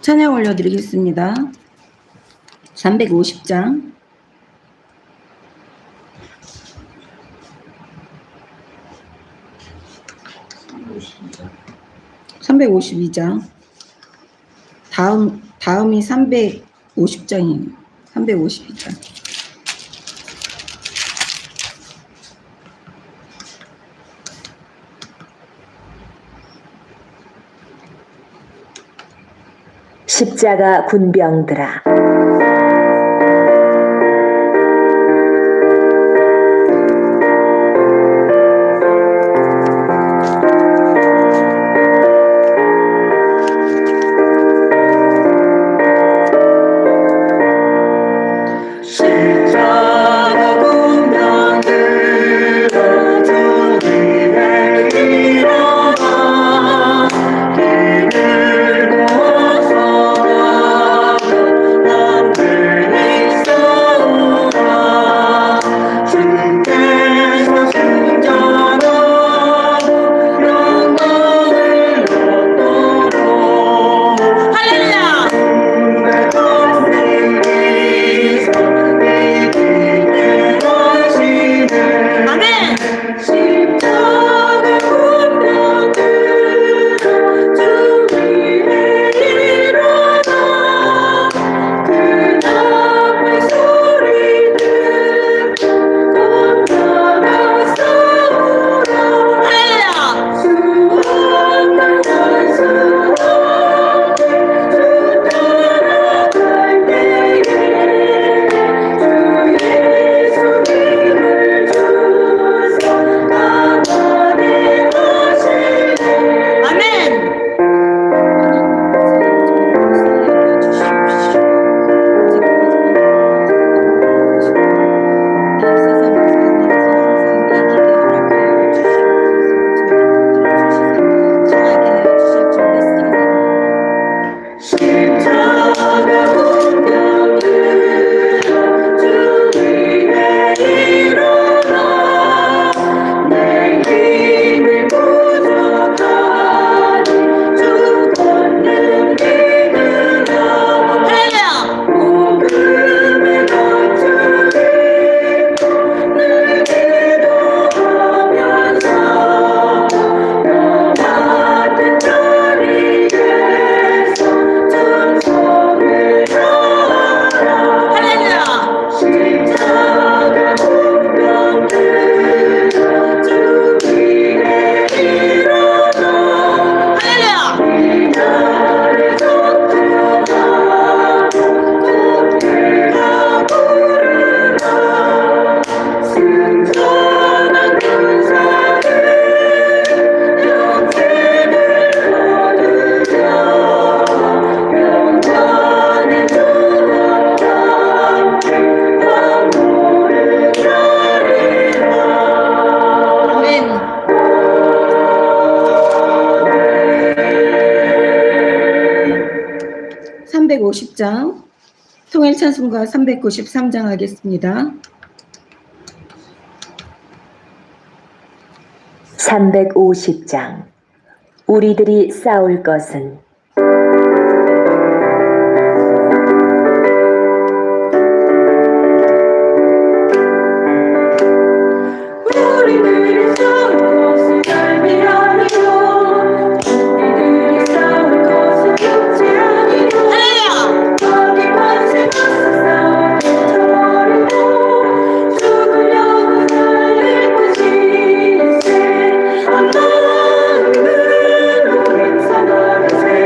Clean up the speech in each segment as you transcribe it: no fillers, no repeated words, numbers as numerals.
찬양 올려드리겠습니다. 350장. (352장) 다음이 350장이에요. 352장. 십자가 군병들아, (350장) 통일찬송가 393장 하겠습니다. 350장. 우리들이 싸울 것은 사랑을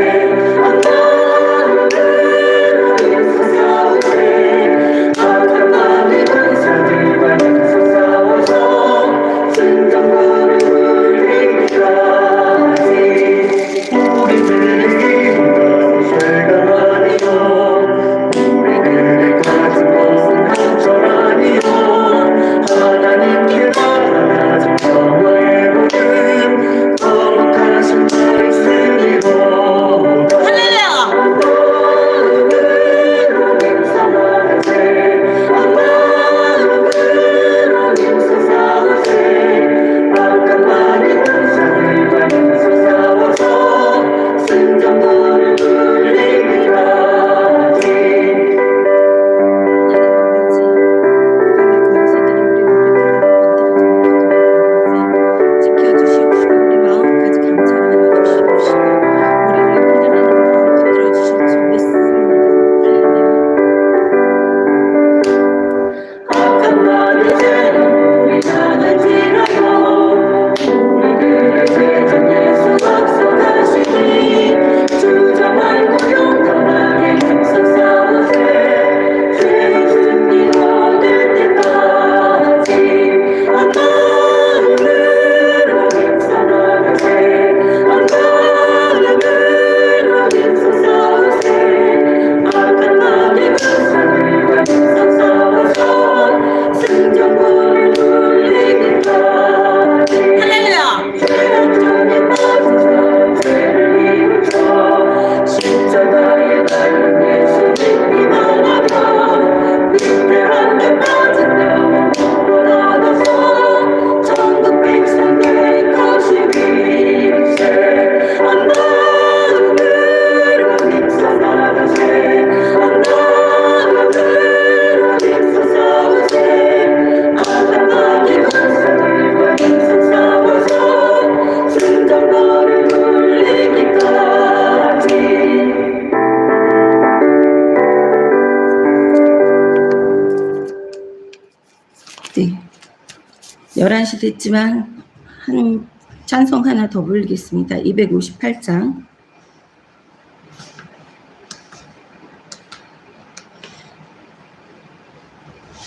11시 됐지만 한 찬송 하나 더 부르겠습니다. 258장.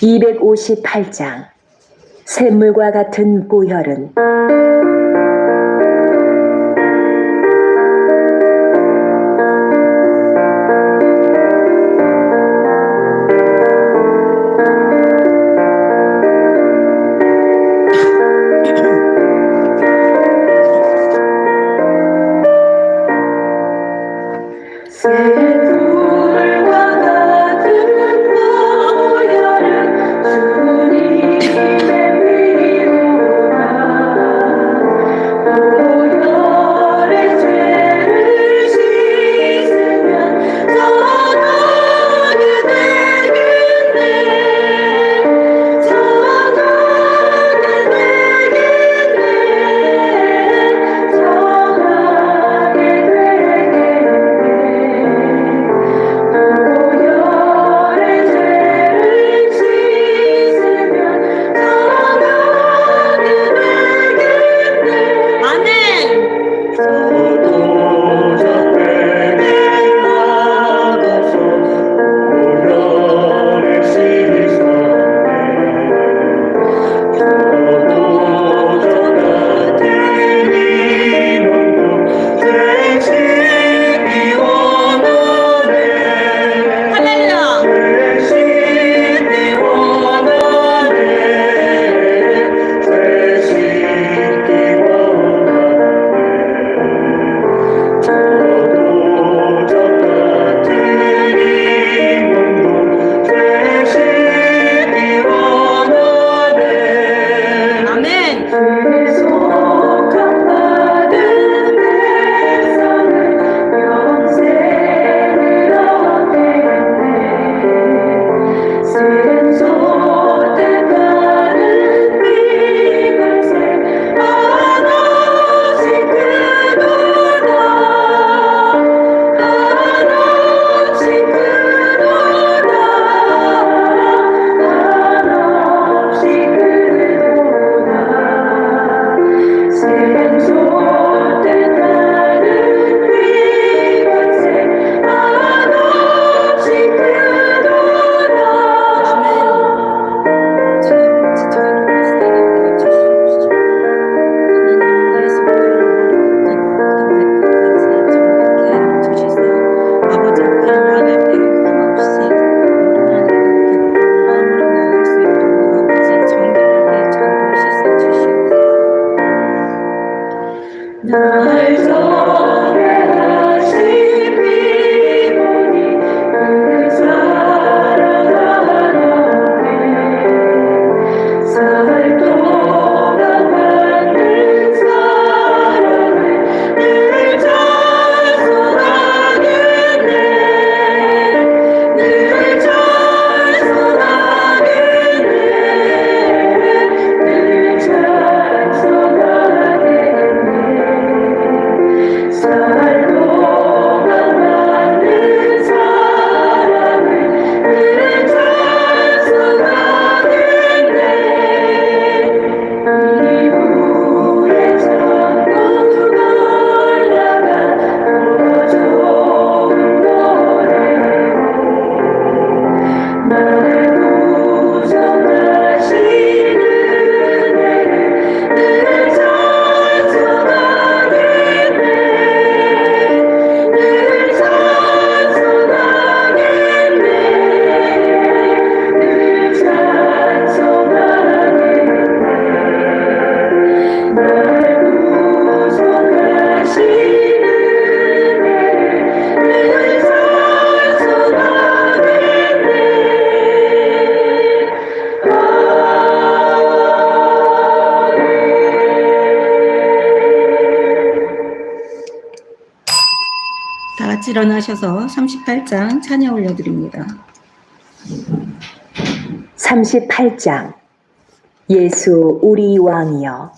(258장) 샘물과 같은 보혈은 같이 일어나셔서 38장 찬양 올려드립니다. 38장 예수 우리 왕이여.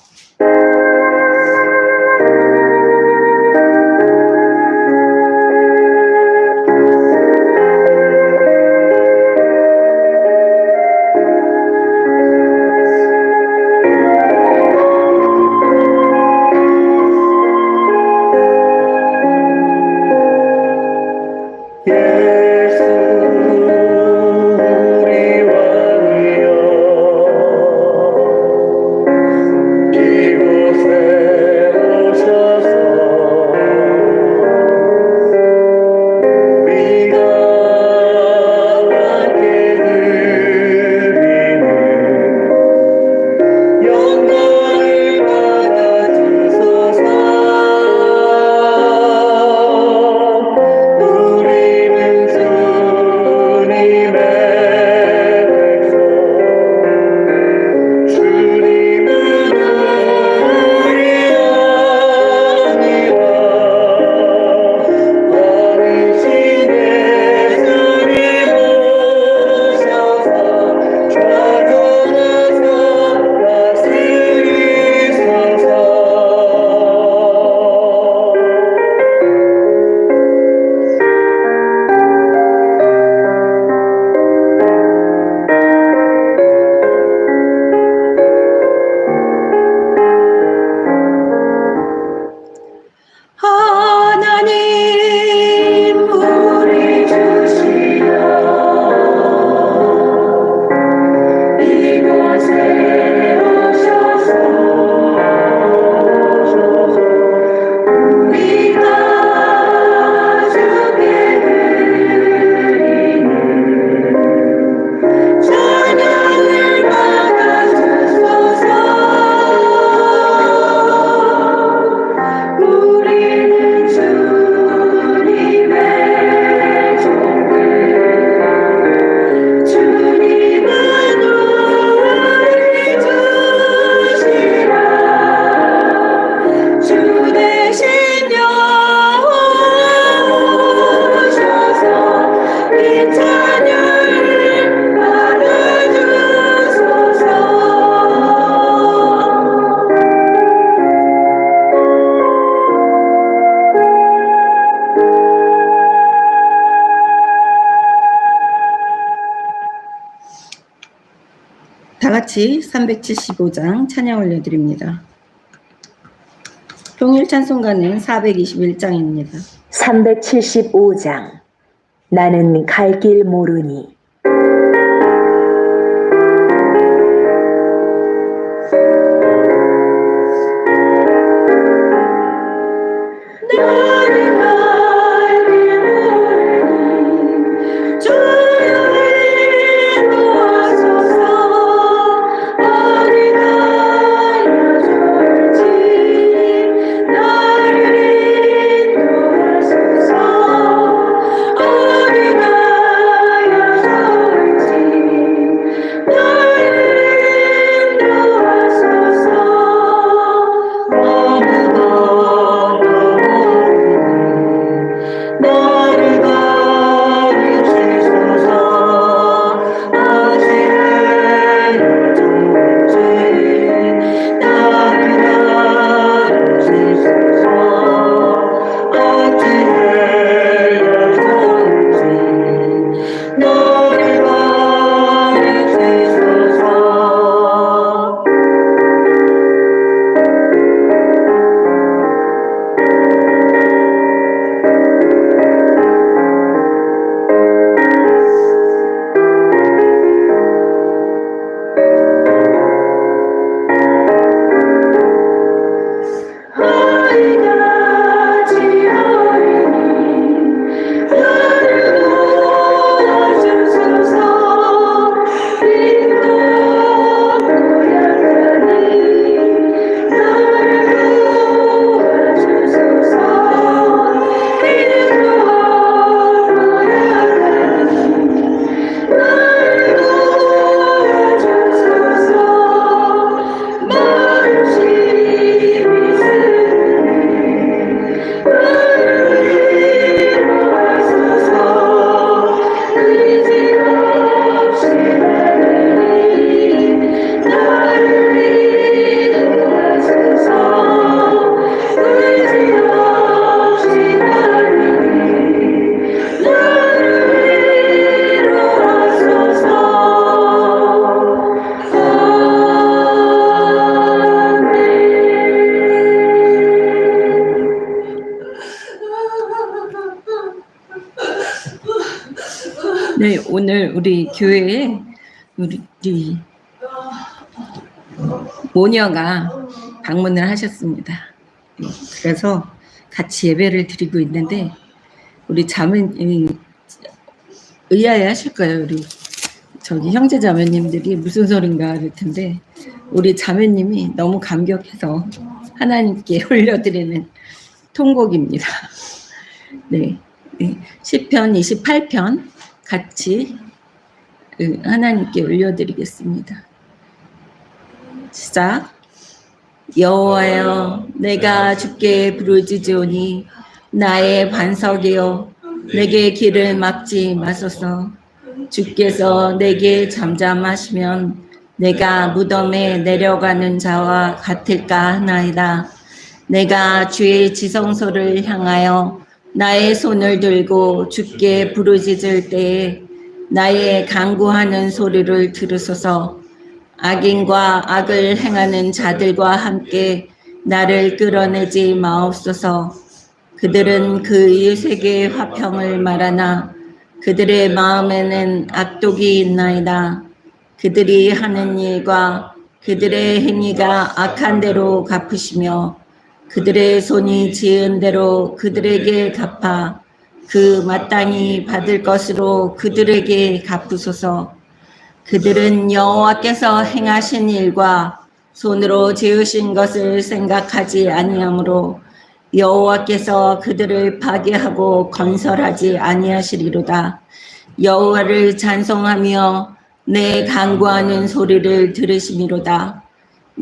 같이 375장 찬양 올려드립니다. 동일 찬송가는 421장입니다. 375장. 나는 갈 길 모르니. 네, 오늘 우리 교회에 우리 모녀가 방문을 하셨습니다. 그래서 같이 예배를 드리고 있는데 우리 자매님 의아해 하실 거예요. 우리 저기 형제 자매님들이 무슨 소린가 그럴 텐데 우리 자매님이 너무 감격해서 하나님께 올려드리는 통곡입니다. 네, 시편 28편 같이 하나님께 올려드리겠습니다. 시작. 여호와여, 내가 주께 부르짖으오니 나의 반석이여, 내게 길을 막지 마소서. 주께서 내게 잠잠하시면 내가 무덤에 내려가는 자와 같을까 하나이다. 내가 주의 지성소를 향하여 나의 손을 들고 주께 부르짖을 때에 나의 간구하는 소리를 들으소서. 악인과 악을 행하는 자들과 함께 나를 끌어내지 마옵소서. 그들은 그 이웃에게 화평을 말하나 그들의 마음에는 악독이 있나이다. 그들이 하는 일과 그들의 행위가 악한 대로 갚으시며 그들의 손이 지은 대로 그들에게 갚아 그 마땅히 받을 것으로 그들에게 갚으소서. 그들은 여호와께서 행하신 일과 손으로 지으신 것을 생각하지 아니하므로 여호와께서 그들을 파괴하고 건설하지 아니하시리로다. 여호와를 찬송하며 내 간구하는 소리를 들으시미로다.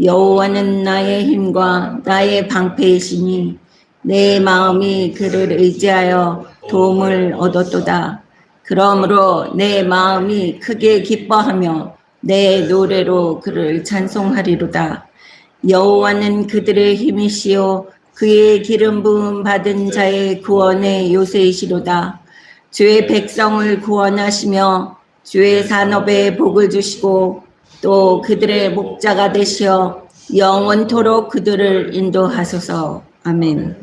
여호와는 나의 힘과 나의 방패이시니 내 마음이 그를 의지하여 도움을 얻었도다. 그러므로 내 마음이 크게 기뻐하며 내 노래로 그를 찬송하리로다. 여호와는 그들의 힘이시요 그의 기름 부음 받은 자의 구원의 요새이시로다. 주의 백성을 구원하시며 주의 산업에 복을 주시고 또 그들의 목자가 되시어 영원토록 그들을 인도하소서. 아멘.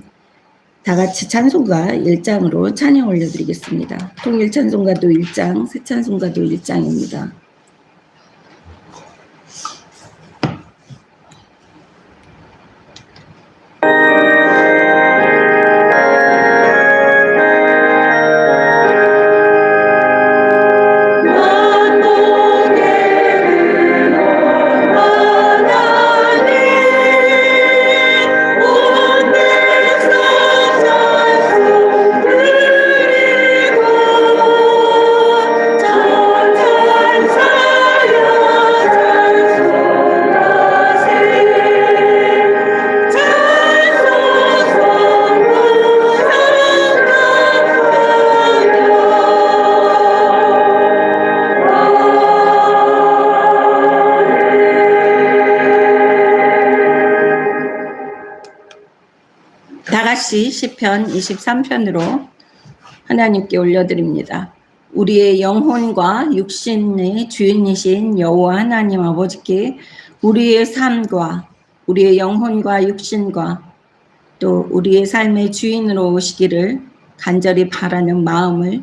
다 같이 찬송가 1장으로 찬양 올려드리겠습니다. 통일 찬송가도 1장, 새 찬송가도 1장입니다. 다같이 시편 23편으로 하나님께 올려드립니다. 우리의 영혼과 육신의 주인이신 여호와 하나님 아버지께 우리의 삶과 우리의 영혼과 육신과 또 우리의 삶의 주인으로 오시기를 간절히 바라는 마음을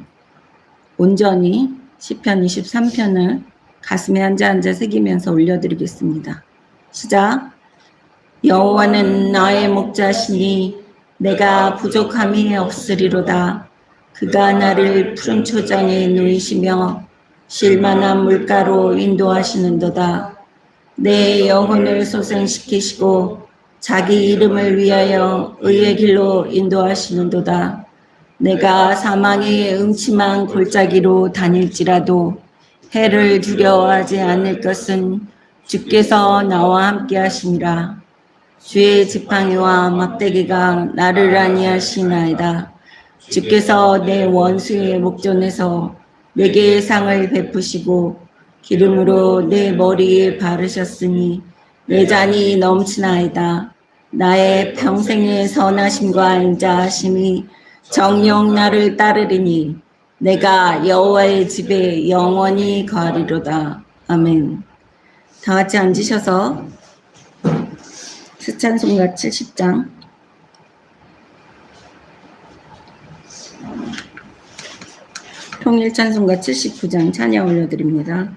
온전히 시편 23편을 가슴에 앉아 새기면서 올려드리겠습니다. 시작. 여호와는 나의 목자시니 내가 부족함이 없으리로다. 그가 나를 푸른 초장에 누이시며 쉴만한 물가로 인도하시는도다. 내 영혼을 소생시키시고 자기 이름을 위하여 의의 길로 인도하시는도다. 내가 사망의 음침한 골짜기로 다닐지라도 해를 두려워하지 않을 것은 주께서 나와 함께 하심이라. 주의 지팡이와 막대기가 나를 안위하시나이다. 주께서 내 원수의 목전에서 내게 상을 베푸시고 기름으로 내 머리에 바르셨으니 내 잔이 넘치나이다. 나의 평생의 선하심과 인자하심이 정녕 나를 따르리니 내가 여호와의 집에 영원히 거하리로다. 아멘. 다 같이 앉으셔서 새 찬송가 70장 통일 찬송가 79장 찬양 올려드립니다.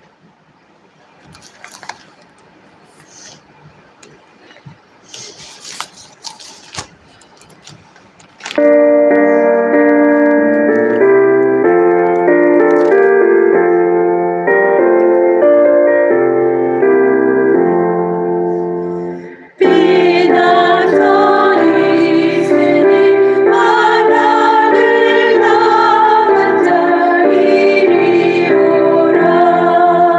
하나를 다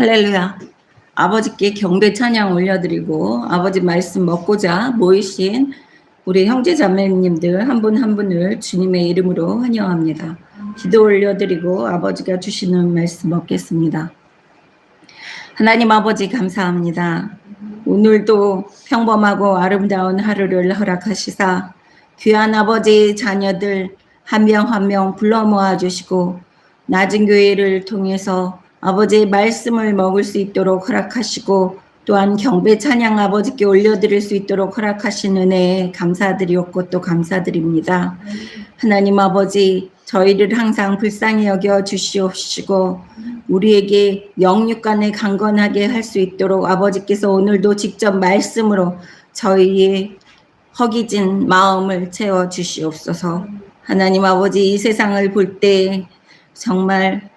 할렐루야. 아버지께 경배 찬양 올려드리고 아버지 말씀 먹고자 모이신 우리 형제 자매님들 한 분 한 분을 주님의 이름으로 환영합니다. 기도 올려드리고 아버지가 주시는 말씀 먹겠습니다. 하나님 아버지 감사합니다. 오늘도 평범하고 아름다운 하루를 허락하시사 귀한 아버지 자녀들 한 명 한 명 불러 모아 주시고 낮은 교회를 통해서 아버지의 말씀을 먹을 수 있도록 허락하시고 또한 경배 찬양 아버지께 올려드릴 수 있도록 허락하신 은혜에 감사드리옵고 또 감사드립니다. 하나님 아버지 저희를 항상 불쌍히 여겨 주시옵시고 우리에게 영육간에 강건하게 할 수 있도록 아버지께서 오늘도 직접 말씀으로 저희의 허기진 마음을 채워 주시옵소서. 하나님 아버지 이 세상을 볼 때 정말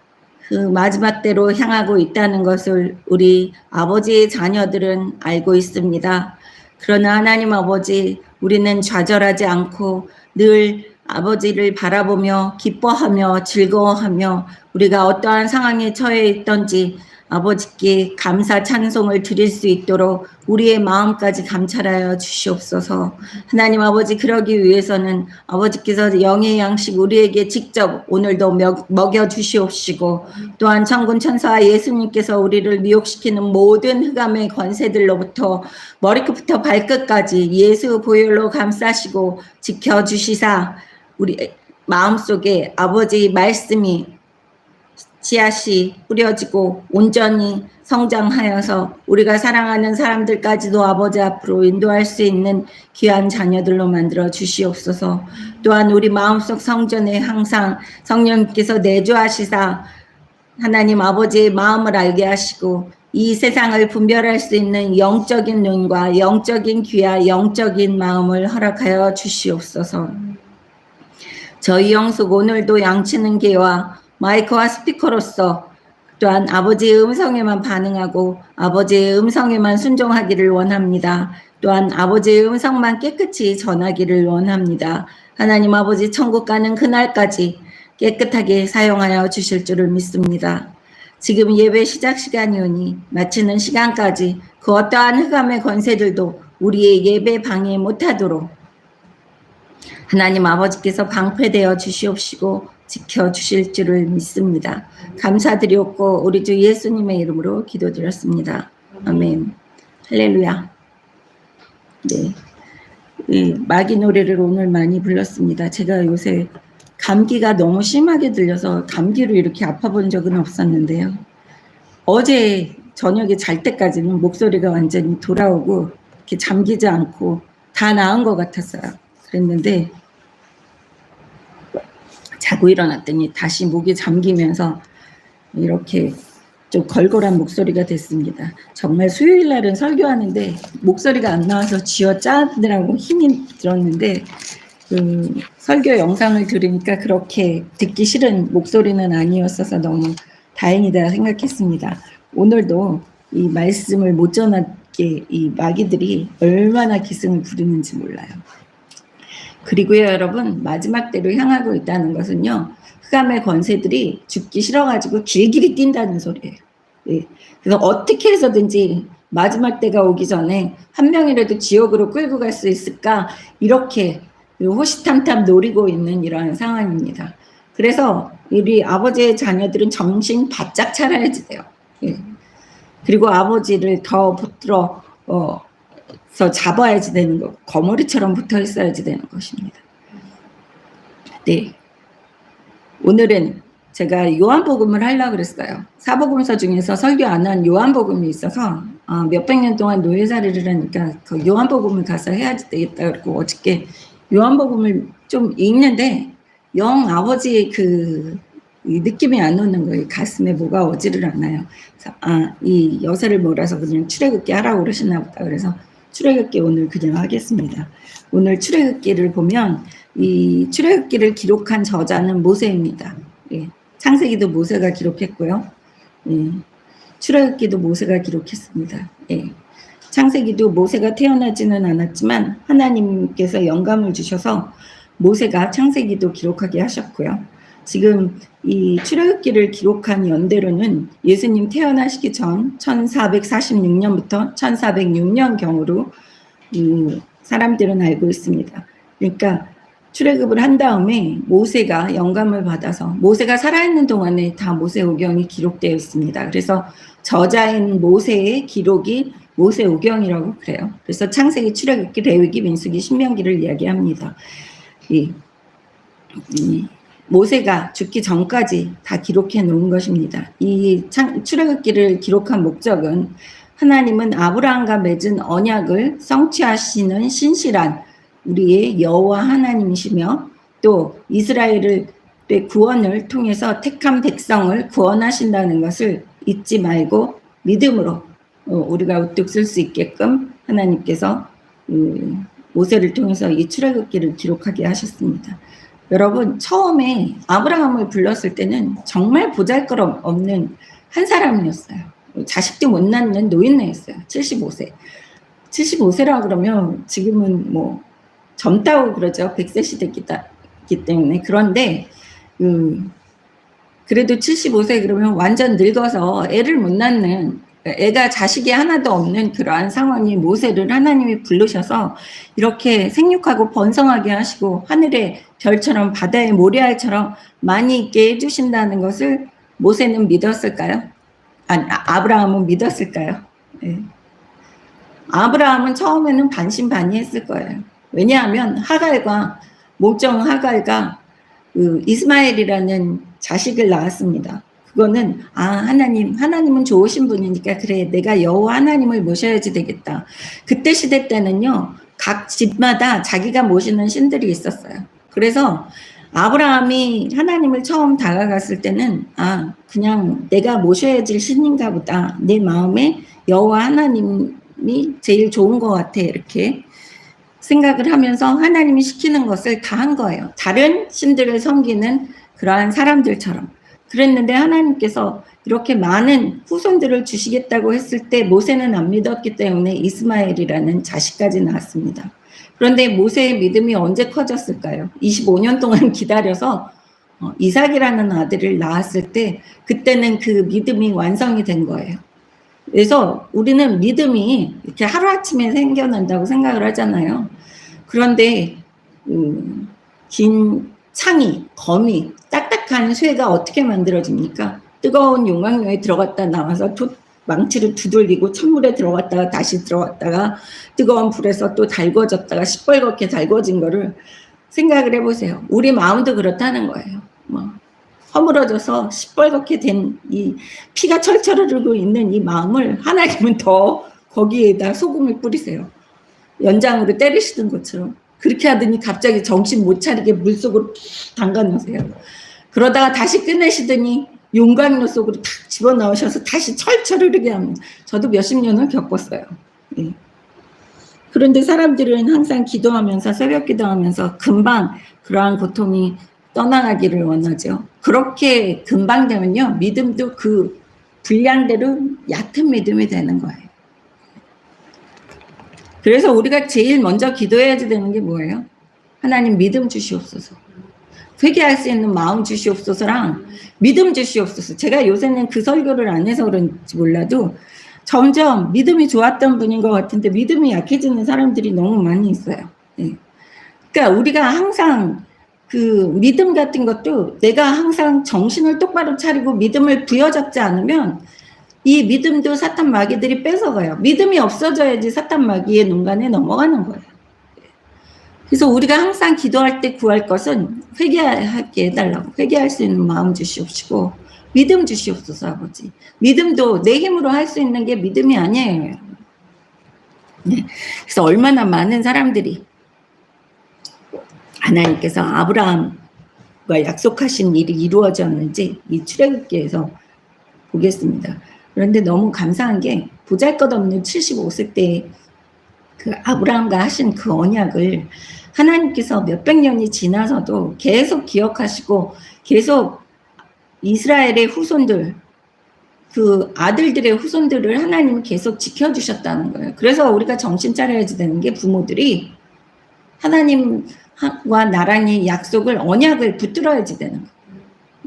그 마지막 때로 향하고 있다는 것을 우리 아버지의 자녀들은 알고 있습니다. 그러나 하나님 아버지 우리는 좌절하지 않고 늘 아버지를 바라보며 기뻐하며 즐거워하며 우리가 어떠한 상황에 처해 있던지 아버지께 감사 찬송을 드릴 수 있도록 우리의 마음까지 감찰하여 주시옵소서. 하나님 아버지 그러기 위해서는 아버지께서 영의 양식 우리에게 직접 오늘도 먹여 주시옵시고 또한 천군 천사와 예수님께서 우리를 미혹시키는 모든 흑암의 권세들로부터 머리끝부터 발끝까지 예수 보혈로 감싸시고 지켜주시사 우리 마음속에 아버지 말씀이 씨앗이 뿌려지고 온전히 성장하여서 우리가 사랑하는 사람들까지도 아버지 앞으로 인도할 수 있는 귀한 자녀들로 만들어 주시옵소서. 또한 우리 마음속 성전에 항상 성령님께서 내주하시사 하나님 아버지의 마음을 알게 하시고 이 세상을 분별할 수 있는 영적인 눈과 영적인 귀와 영적인 마음을 허락하여 주시옵소서. 저희 영속 오늘도 양치는 개와 마이크와 스피커로서 또한 아버지의 음성에만 반응하고 아버지의 음성에만 순종하기를 원합니다. 또한 아버지의 음성만 깨끗이 전하기를 원합니다. 하나님 아버지 천국 가는 그날까지 깨끗하게 사용하여 주실 줄을 믿습니다. 지금 예배 시작 시간이오니 마치는 시간까지 그 어떠한 흑암의 권세들도 우리의 예배 방해 못하도록 하나님 아버지께서 방패되어 주시옵시고 지켜주실 줄을 믿습니다. 감사드리옵고 우리 주 예수님의 이름으로 기도드렸습니다. 아멘. 할렐루야. 네, 이 마귀 노래를 오늘 많이 불렀습니다. 제가 요새 감기가 너무 심하게 들려서 감기로 이렇게 아파본 적은 없었는데요. 어제 저녁에 잘 때까지는 목소리가 완전히 돌아오고 이렇게 잠기지 않고 다 나은 것 같았어요. 그랬는데 자고 일어났더니 다시 목이 잠기면서 이렇게 좀 걸걸한 목소리가 됐습니다. 정말 수요일 날은 설교하는데 목소리가 안 나와서 쥐어짜느라고 힘이 들었는데 설교 영상을 들으니까 그렇게 듣기 싫은 목소리는 아니었어서 너무 다행이다 생각했습니다. 오늘도 이 말씀을 못 전하게 이 마귀들이 얼마나 기승을 부리는지 몰라요. 그리고요 여러분 마지막 때로 향하고 있다는 것은요 흑암의 권세들이 죽기 싫어가지고 길길이 뛴다는 소리예요. 예. 그래서 어떻게 해서든지 마지막 때가 오기 전에 한 명이라도 지옥으로 끌고 갈 수 있을까 이렇게 호시탐탐 노리고 있는 이러한 상황입니다. 그래서 우리 아버지의 자녀들은 정신 바짝 차려야지 돼요. 예. 그리고 아버지를 더 붙들어 잡아야지 되는 거, 거머리처럼 붙어 있어야지 되는 것입니다. 네, 오늘은 제가 요한복음을 하려고 그랬어요. 사복음서 중에서 설교 안 한 요한복음이 있어서 몇백 년 동안 노예살이를 하니까 그 요한복음을 가서 해야지 되겠다 그러고 어저께 요한복음을 좀 읽는데 영 아버지의 그 느낌이 안 오는 거예요. 가슴에 뭐가 오지를 않아요. 그래서 이 여세를 몰아서 그냥 출애굽기 하라고 그러시나 보다. 그래서 출애굽기 오늘 그냥 하겠습니다. 오늘 출애굽기를 보면 이 출애굽기를 기록한 저자는 모세입니다. 예. 창세기도 모세가 기록했고요. 예. 출애굽기도 모세가 기록했습니다. 예. 창세기도 모세가 태어나지는 않았지만 하나님께서 영감을 주셔서 모세가 창세기도 기록하게 하셨고요. 지금 이 출애굽기를 기록한 연대로는 예수님 태어나시기 전 1446년부터 1406년경으로 사람들은 알고 있습니다. 그러니까 출애굽을 한 다음에 모세가 영감을 받아서 모세가 살아있는 동안에 다 모세오경이 기록되어 있습니다. 그래서 저자인 모세의 기록이 모세오경이라고 그래요. 그래서 창세기, 출애굽기, 레위기, 민수기, 신명기를 이야기합니다. 이 모세가 죽기 전까지 다 기록해 놓은 것입니다. 이 출애굽기를 기록한 목적은 하나님은 아브라함과 맺은 언약을 성취하시는 신실한 우리의 여호와 하나님이시며 또 이스라엘의 구원을 통해서 택한 백성을 구원하신다는 것을 잊지 말고 믿음으로 우리가 우뚝 쓸 수 있게끔 하나님께서 모세를 통해서 이 출애굽기를 기록하게 하셨습니다. 여러분, 처음에 아브라함을 불렀을 때는 정말 보잘것없는 한 사람이었어요. 자식도 못 낳는 노인네였어요. 75세. 75세라 그러면 지금은 뭐 젊다고 그러죠. 100세 시대이기 때문에. 그런데 그래도 75세 그러면 완전 늙어서 애를 못 낳는, 애가 자식이 하나도 없는 그러한 상황이 모세를 하나님이 부르셔서 이렇게 생육하고 번성하게 하시고 하늘의 별처럼 바다의 모래알처럼 많이 있게 해주신다는 것을 모세는 믿었을까요? 아니, 아브라함은 믿었을까요? 네. 아브라함은 처음에는 반신반의했을 거예요. 왜냐하면 하갈과 목정 하갈과 이스마엘이라는 자식을 낳았습니다. 그거는 하나님은 좋으신 분이니까 그래 내가 여호와 하나님을 모셔야지 되겠다. 그때 시대 때는요 각 집마다 자기가 모시는 신들이 있었어요. 그래서 아브라함이 하나님을 처음 다가갔을 때는 그냥 내가 모셔야 될 신인가 보다. 내 마음에 여호와 하나님이 제일 좋은 것 같아 이렇게 생각을 하면서 하나님이 시키는 것을 다 한 거예요. 다른 신들을 섬기는 그러한 사람들처럼. 그랬는데 하나님께서 이렇게 많은 후손들을 주시겠다고 했을 때 모세는 안 믿었기 때문에 이스마엘이라는 자식까지 낳았습니다. 그런데 모세의 믿음이 언제 커졌을까요? 25년 동안 기다려서 이삭이라는 아들을 낳았을 때 그때는 그 믿음이 완성이 된 거예요. 그래서 우리는 믿음이 이렇게 하루아침에 생겨난다고 생각을 하잖아요. 그런데 긴 창이, 거미, 딱딱한 쇠가 어떻게 만들어집니까? 뜨거운 용광로에 들어갔다 나와서 망치를 두들리고 찬물에 들어갔다가 다시 들어갔다가 뜨거운 불에서 또 달궈졌다가 시뻘겋게 달궈진 거를 생각을 해보세요. 우리 마음도 그렇다는 거예요. 허물어져서 시뻘겋게 된 이 피가 철철 흐르고 있는 이 마음을 하나님은 더 거기에다 소금을 뿌리세요. 연장으로 때리시던 것처럼. 그렇게 하더니 갑자기 정신 못 차리게 물속으로 담가 놓으세요. 그러다가 다시 꺼내시더니 용광로 속으로 탁 집어넣으셔서 다시 철철 흐르게 합니다. 저도 몇십 년을 겪었어요. 네. 그런데 사람들은 항상 기도하면서 새벽 기도하면서 금방 그러한 고통이 떠나가기를 원하죠. 그렇게 금방 되면요. 믿음도 그 분량대로 얕은 믿음이 되는 거예요. 그래서 우리가 제일 먼저 기도해야 되는 게 뭐예요? 하나님 믿음 주시옵소서. 회개할 수 있는 마음 주시옵소서랑 믿음 주시옵소서. 제가 요새는 그 설교를 안 해서 그런지 몰라도 점점 믿음이 좋았던 분인 것 같은데 믿음이 약해지는 사람들이 너무 많이 있어요. 네. 그러니까 우리가 항상 그 믿음 같은 것도 내가 항상 정신을 똑바로 차리고 믿음을 부여잡지 않으면 이 믿음도 사탄 마귀들이 뺏어가요. 믿음이 없어져야지 사탄 마귀의 농간에 넘어가는 거예요. 그래서 우리가 항상 기도할 때 구할 것은 회개하게 해달라고. 회개할 수 있는 마음 주시옵시고 믿음 주시옵소서 아버지. 믿음도 내 힘으로 할 수 있는 게 믿음이 아니에요. 네. 그래서 얼마나 많은 사람들이 하나님께서 아브라함과 약속하신 일이 이루어졌는지 이 출애굽기에서 보겠습니다. 그런데 너무 감사한 게 보잘것없는 75세 때 그 아브라함과 하신 그 언약을 하나님께서 몇백 년이 지나서도 계속 기억하시고 계속 이스라엘의 후손들, 그 아들들의 후손들을 하나님이 계속 지켜주셨다는 거예요. 그래서 우리가 정신 차려야지 되는 게 부모들이 하나님과 나랑의 약속을, 언약을 붙들어야지 되는 거예요.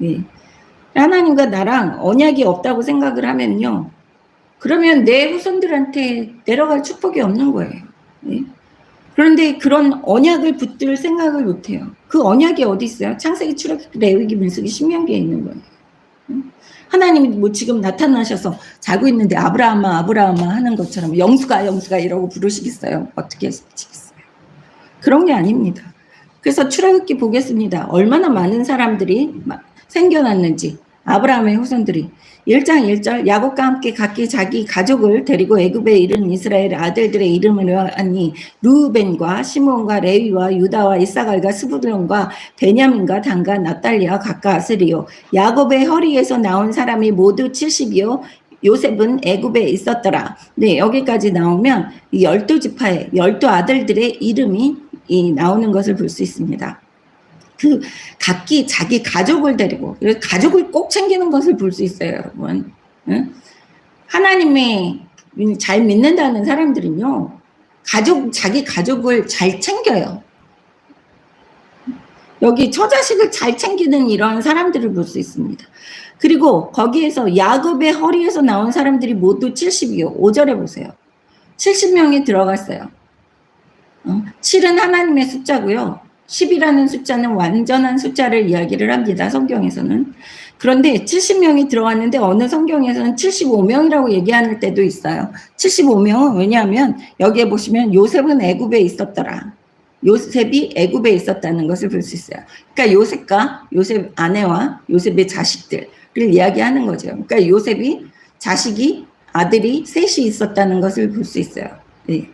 예. 하나님과 나랑 언약이 없다고 생각을 하면요. 그러면 내 후손들한테 내려갈 축복이 없는 거예요. 예. 그런데 그런 언약을 붙들 생각을 못해요. 그 언약이 어디 있어요? 창세기, 출애굽기, 레위기, 민수기, 신명기에 있는 거예요. 하나님이 뭐 지금 나타나셔서 자고 있는데 아브라함아 아브라함아 하는 것처럼 영수가 영수가 이러고 부르시겠어요? 어떻게 하시겠어요? 그런 게 아닙니다. 그래서 출애굽기 보겠습니다. 얼마나 많은 사람들이 생겨났는지. 아브라함의 후손들이 1장 1절 야곱과 함께 각기 자기 가족을 데리고 애굽에 이른 이스라엘 아들들의 이름을 하니 루벤과 시므온과 레위와 유다와 이사갈과 스불론과 베냐민과 단과 납달리와 각과 아스리요. 야곱의 허리에서 나온 사람이 모두 70이요. 요셉은 애굽에 있었더라. 네, 여기까지 나오면 이 12지파의 12아들들의 이름이 나오는 것을 볼 수 있습니다. 그 각기 자기 가족을 데리고 가족을 꼭 챙기는 것을 볼 수 있어요, 여러분. 응? 하나님의 잘 믿는다는 사람들은요, 자기 가족을 잘 챙겨요. 여기 처자식을 잘 챙기는 이런 사람들을 볼 수 있습니다. 그리고 거기에서 야곱의 허리에서 나온 사람들이 모두 70이요. 5절에 보세요. 70명이 들어갔어요. 7은 하나님의 숫자고요. 10이라는 숫자는 완전한 숫자를 이야기를 합니다. 성경에서는. 그런데 70명이 들어왔는데 어느 성경에서는 75명이라고 얘기하는 때도 있어요. 75명은 왜냐하면 여기에 보시면 요셉은 애굽에 있었더라. 요셉이 애굽에 있었다는 것을 볼 수 있어요. 그러니까 요셉과 요셉 아내와 요셉의 자식들을 이야기하는 거죠. 그러니까 요셉이 자식이 아들이 셋이 있었다는 것을 볼 수 있어요. 네.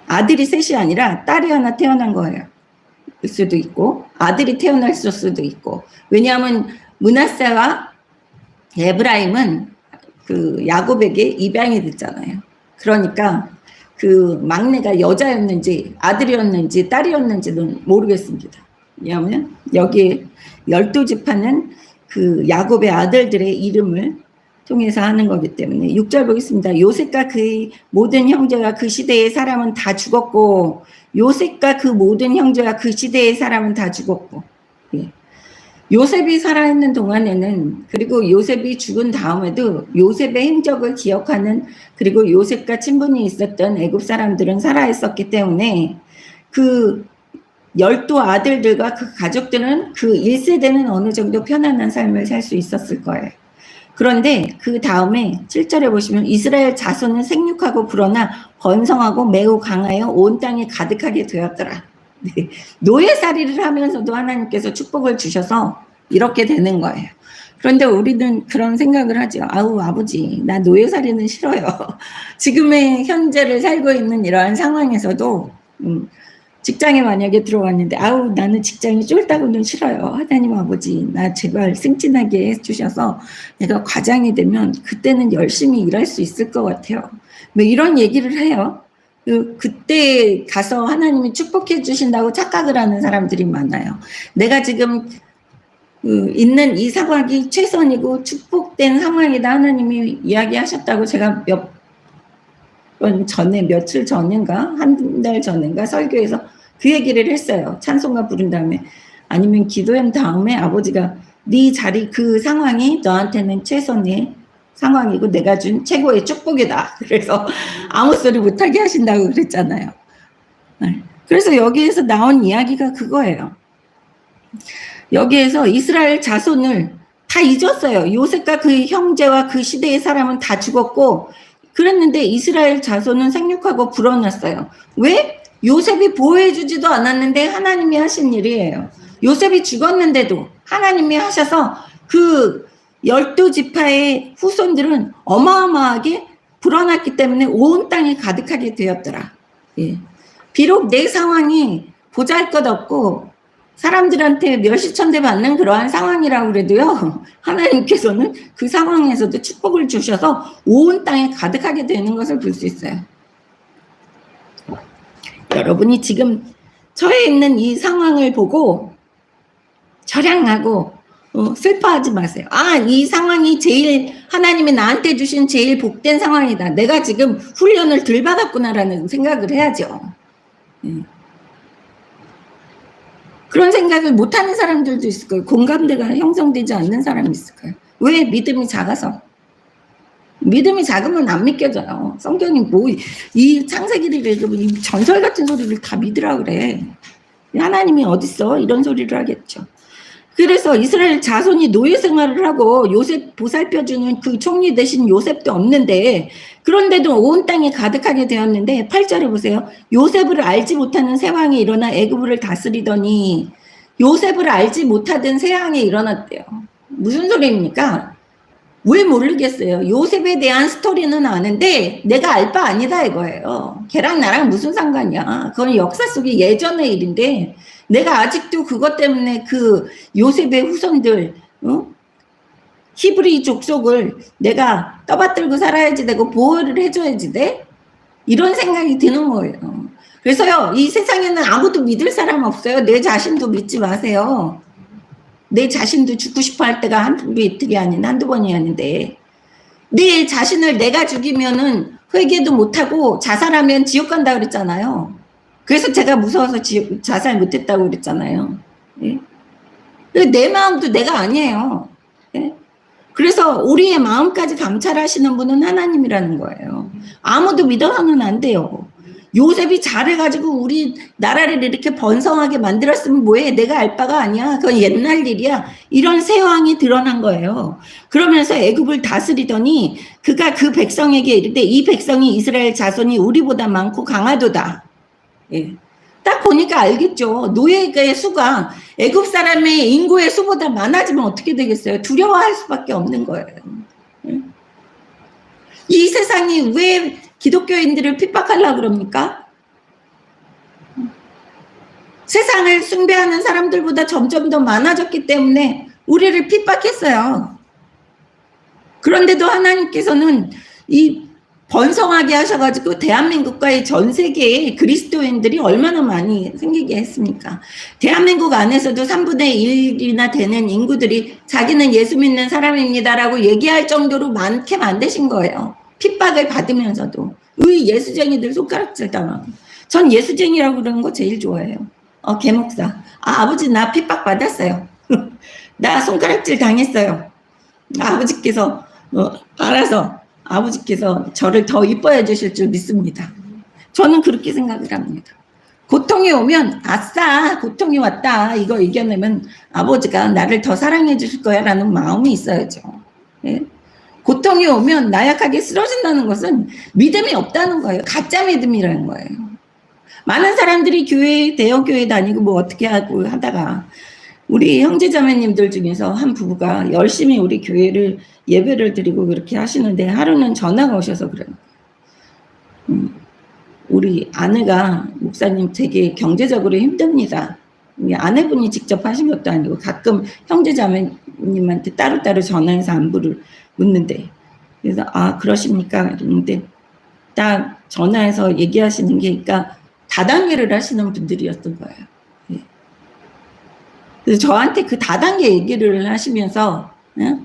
아들이 셋이 아니라 딸이 하나 태어난 거예요. 수도 있고 아들이 태어날 수도 있고 왜냐하면 므낫세와 에브라임은 그 야곱에게 입양이 됐잖아요. 그러니까 그 막내가 여자였는지 아들이었는지 딸이었는지는 모르겠습니다. 왜냐하면 여기 12지파는 그 야곱의 아들들의 이름을 통해서 하는 거기 때문에 6절 보겠습니다. 요셉과 그의 모든 형제와 그 시대의 사람은 다 죽었고 요셉과 그 모든 형제와 그 시대의 사람은 다 죽었고 예. 요셉이 살아있는 동안에는 그리고 요셉이 죽은 다음에도 요셉의 행적을 기억하는 그리고 요셉과 친분이 있었던 애굽 사람들은 살아있었기 때문에 그 12아들들과 그 가족들은 그 1세대는 어느 정도 편안한 삶을 살 수 있었을 거예요. 그런데 그 다음에 7절에 보시면 이스라엘 자손은 생육하고 불어나 번성하고 매우 강하여 온 땅에 가득하게 되었더라. 네. 노예살이를 하면서도 하나님께서 축복을 주셔서 이렇게 되는 거예요. 그런데 우리는 그런 생각을 하죠. 아우 아버지 나 노예살이는 싫어요. 지금의 현재를 살고 있는 이러한 상황에서도 직장에 만약에 들어왔는데 아우 나는 직장이 쫄다고는 싫어요. 하나님 아버지 나 제발 승진하게 해주셔서 내가 과장이 되면 그때는 열심히 일할 수 있을 것 같아요. 뭐 이런 얘기를 해요. 그때 가서 하나님이 축복해 주신다고 착각을 하는 사람들이 많아요. 내가 지금 있는 이 상황이 최선이고 축복된 상황이다 하나님이 이야기하셨다고 제가 몇 번 전에 며칠 전인가 한 달 전인가 설교에서 그 얘기를 했어요. 찬송가 부른 다음에 아니면 기도한 다음에 아버지가 네 자리 그 상황이 너한테는 최선의 상황이고 내가 준 최고의 축복이다. 그래서 아무 소리 못하게 하신다고 그랬잖아요. 그래서 여기에서 나온 이야기가 그거예요. 여기에서 이스라엘 자손을 다 잊었어요. 요셉과 그 형제와 그 시대의 사람은 다 죽었고 그랬는데 이스라엘 자손은 생육하고 불어났어요. 왜? 요셉이 보호해주지도 않았는데 하나님이 하신 일이에요. 요셉이 죽었는데도 하나님이 하셔서 그 12지파의 후손들은 어마어마하게 불어났기 때문에 온 땅이 가득하게 되었더라. 예. 비록 내 상황이 보잘것없고 사람들한테 멸시천대 받는 그러한 상황이라고 그래도요. 하나님께서는 그 상황에서도 축복을 주셔서 온 땅에 가득하게 되는 것을 볼 수 있어요. 여러분이 지금 처해 있는 이 상황을 보고 절약하고 슬퍼하지 마세요. 아, 이 상황이 제일 하나님이 나한테 주신 제일 복된 상황이다. 내가 지금 훈련을 덜 받았구나라는 생각을 해야죠. 그런 생각을 못하는 사람들도 있을 거예요. 공감대가 형성되지 않는 사람이 있을 거예요. 왜? 믿음이 작아서. 믿음이 작으면 안 믿겨져요. 성경이 뭐 이 창세기를 읽으면 이 전설 같은 소리를 다 믿으라 그래. 하나님이 어딨어? 이런 소리를 하겠죠. 그래서 이스라엘 자손이 노예 생활을 하고 요셉 보살펴주는 그 총리 대신 요셉도 없는데, 그런데도 온 땅에 가득하게 되었는데 8절에 보세요. 요셉을 알지 못하는 새 왕이 일어나 애굽을 다스리더니, 요셉을 알지 못하던 새 왕이 일어났대요. 무슨 소리입니까? 왜 모르겠어요. 요셉에 대한 스토리는 아는데 내가 알 바 아니다 이거예요. 걔랑 나랑 무슨 상관이야. 그건 역사 속의 예전의 일인데 내가 아직도 그것 때문에 그 요셉의 후손들, 히브리 족속을 내가 떠받들고 살아야지 되고 보호를 해줘야지 돼? 이런 생각이 드는 거예요. 그래서요, 이 세상에는 아무도 믿을 사람 없어요. 내 자신도 믿지 마세요. 내 자신도 죽고 싶어 할 때가 한두 이틀이 아닌 한두 번이 아닌데, 내 자신을 내가 죽이면은 회개도 못하고 자살하면 지옥 간다 그랬잖아요. 그래서 제가 무서워서 자살 못했다고 그랬잖아요. 예? 내 마음도 내가 아니에요. 예? 그래서 우리의 마음까지 감찰하시는 분은 하나님이라는 거예요. 아무도 믿어서는 안 돼요. 요셉이 잘해가지고 우리 나라를 이렇게 번성하게 만들었으면 뭐해? 내가 알 바가 아니야. 그건 옛날 일이야. 이런 새 왕이 드러난 거예요. 그러면서 애굽을 다스리더니 그가 그 백성에게 이르되 이 백성이 이스라엘 자손이 우리보다 많고 강하도다. 예. 딱 보니까 알겠죠. 노예의 수가 애굽 사람의 인구의 수보다 많아지면 어떻게 되겠어요? 두려워할 수밖에 없는 거예요. 예. 이 세상이 왜 기독교인들을 핍박하려고 그럽니까? 세상을 숭배하는 사람들보다 점점 더 많아졌기 때문에 우리를 핍박했어요. 그런데도 하나님께서는 이 번성하게 하셔가지고 대한민국과의 전 세계의 그리스도인들이 얼마나 많이 생기게 했습니까? 대한민국 안에서도 3분의 1이나 되는 인구들이 자기는 예수 믿는 사람입니다라고 얘기할 정도로 많게 만드신 거예요. 핍박을 받으면서도. 의 예수쟁이들 손가락질 당하고. 전 예수쟁이라고 그러는 거 제일 좋아해요. 개목사. 아버지 나 핍박 받았어요. 나 손가락질 당했어요. 아버지께서 알아서 아버지께서 저를 더 이뻐해 주실 줄 믿습니다. 저는 그렇게 생각을 합니다. 고통이 오면 아싸 고통이 왔다 이거 이겨내면 아버지가 나를 더 사랑해 주실 거야 라는 마음이 있어야죠. 예? 고통이 오면 나약하게 쓰러진다는 것은 믿음이 없다는 거예요. 가짜 믿음이라는 거예요. 많은 사람들이 교회, 대형교회 다니고 뭐 어떻게 하고 하다가 우리 형제자매님들 중에서 한 부부가 열심히 우리 교회를 예배를 드리고 그렇게 하시는데 하루는 전화가 오셔서 그래요. 우리 아내가 목사님 되게 경제적으로 힘듭니다. 아내분이 직접 하신 것도 아니고 가끔 형제자매님한테 따로따로 전화해서 안부를 묻는데, 그래서 그러십니까? 그런데 딱 전화해서 얘기하시는 게 그러니까 다단계를 하시는 분들이었던 거예요. 예. 그래서 저한테 그 다단계 얘기를 하시면서, 예?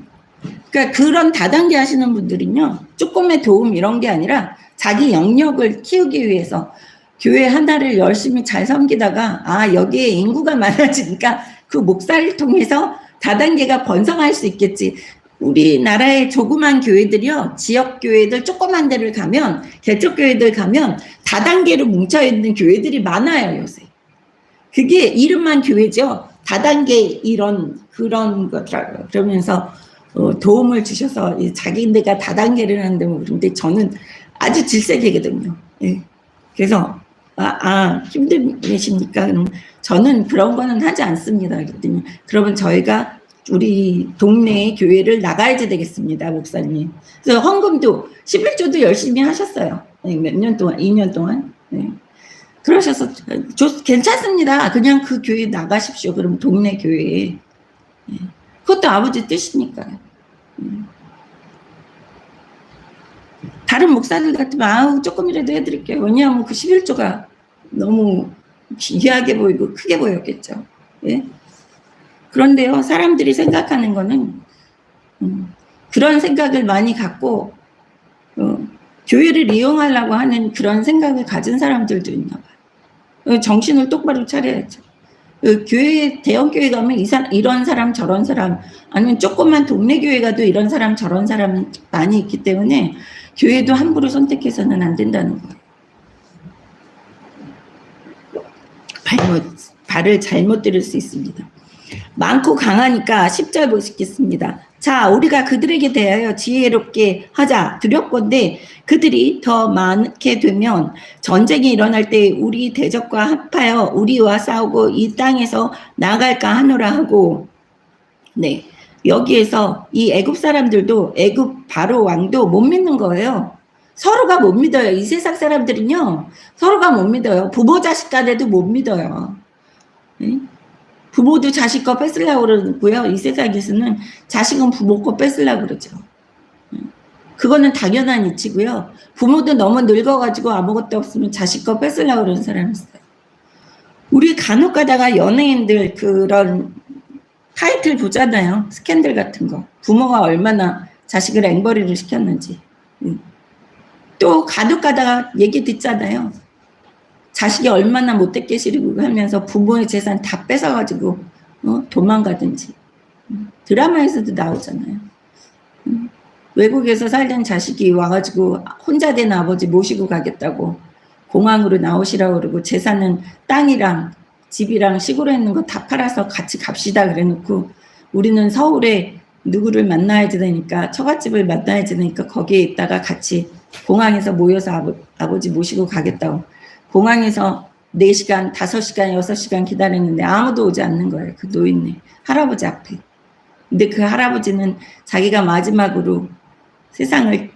그러니까 그런 다단계 하시는 분들은요, 조금의 도움 이런 게 아니라 자기 영역을 키우기 위해서 교회 하나를 열심히 잘 섬기다가 여기에 인구가 많아지니까 그 목사를 통해서 다단계가 번성할 수 있겠지. 우리나라의 조그만 교회들이요, 지역 교회들 조그만 데를 가면, 개척 교회들 가면 다단계로 뭉쳐있는 교회들이 많아요 요새. 그게 이름만 교회죠. 다단계 그런 거더라고요. 그러면서 도움을 주셔서 자기네가 다단계를 하는데 그런데 저는 아주 질색이거든요. 예. 그래서 힘드십니까? 그럼 저는 그런 거는 하지 않습니다. 그랬더니 그러면 저희가 우리 동네 교회를 나가야지 되겠습니다, 목사님. 그래서 헌금도 11조도 열심히 하셨어요. 몇 년 동안, 2년 동안. 네. 그러셔서 괜찮습니다. 그냥 그 교회 나가십시오. 그럼 동네 교회에. 네. 그것도 아버지 뜻이니까요. 다른 목사들 같으면 조금이라도 해드릴게요. 왜냐하면 그 11조가 너무 귀하게 보이고 크게 보였겠죠. 예? 그런데요, 사람들이 생각하는 거는 그런 생각을 많이 갖고 교회를 이용하려고 하는 그런 생각을 가진 사람들도 있나 봐요. 정신을 똑바로 차려야죠. 그 교회, 대형 교회 가면 이런 사람 저런 사람, 아니면 조그만 동네 교회 가도 이런 사람 저런 사람 많이 있기 때문에 교회도 함부로 선택해서는 안 된다는 거예요. 발을 잘못 들을 수 있습니다. 많고 강하니까 10절 보시겠습니다. 자, 우리가 그들에게 대하여 지혜롭게 하자 두렵건대 그들이 더 많게 되면 전쟁이 일어날 때 우리 대적과 합하여 우리와 싸우고 이 땅에서 나갈까 하노라 하고, 네, 여기에서 이 애굽 사람들도 애굽 바로 왕도 못 믿는 거예요. 서로가 못 믿어요. 이 세상 사람들은요, 서로가 못 믿어요. 부모 자식 간에도 못 믿어요. 네? 부모도 자식 거 뺏으려고 그러고요. 이 세상에서는 자식은 부모 거 뺏으려고 그러죠. 그거는 당연한 이치고요. 부모도 너무 늙어가지고 아무것도 없으면 자식 거 뺏으려고 그러는 사람이 있어요. 우리 간혹 가다가 연예인들 그런 타이틀 보잖아요. 스캔들 같은 거. 부모가 얼마나 자식을 앵벌이를 시켰는지. 또 간혹 가다가 얘기 듣잖아요. 자식이 얼마나 못됐게 시리고 하면서 부모의 재산 다 뺏어가지고 도망가든지. 드라마에서도 나오잖아요. 외국에서 살던 자식이 와가지고 혼자 된 아버지 모시고 가겠다고 공항으로 나오시라고 그러고 재산은 땅이랑 집이랑 시골에 있는 거 다 팔아서 같이 갑시다 그래놓고 우리는 서울에 누구를 만나야 되니까 처갓집을 만나야 되니까 거기에 있다가 같이 공항에서 모여서 아버지 모시고 가겠다고 공항에서 4시간, 5시간, 6시간 기다렸는데 아무도 오지 않는 거예요. 그 노인네 할아버지 앞에. 근데 그 할아버지는 자기가 마지막으로 세상을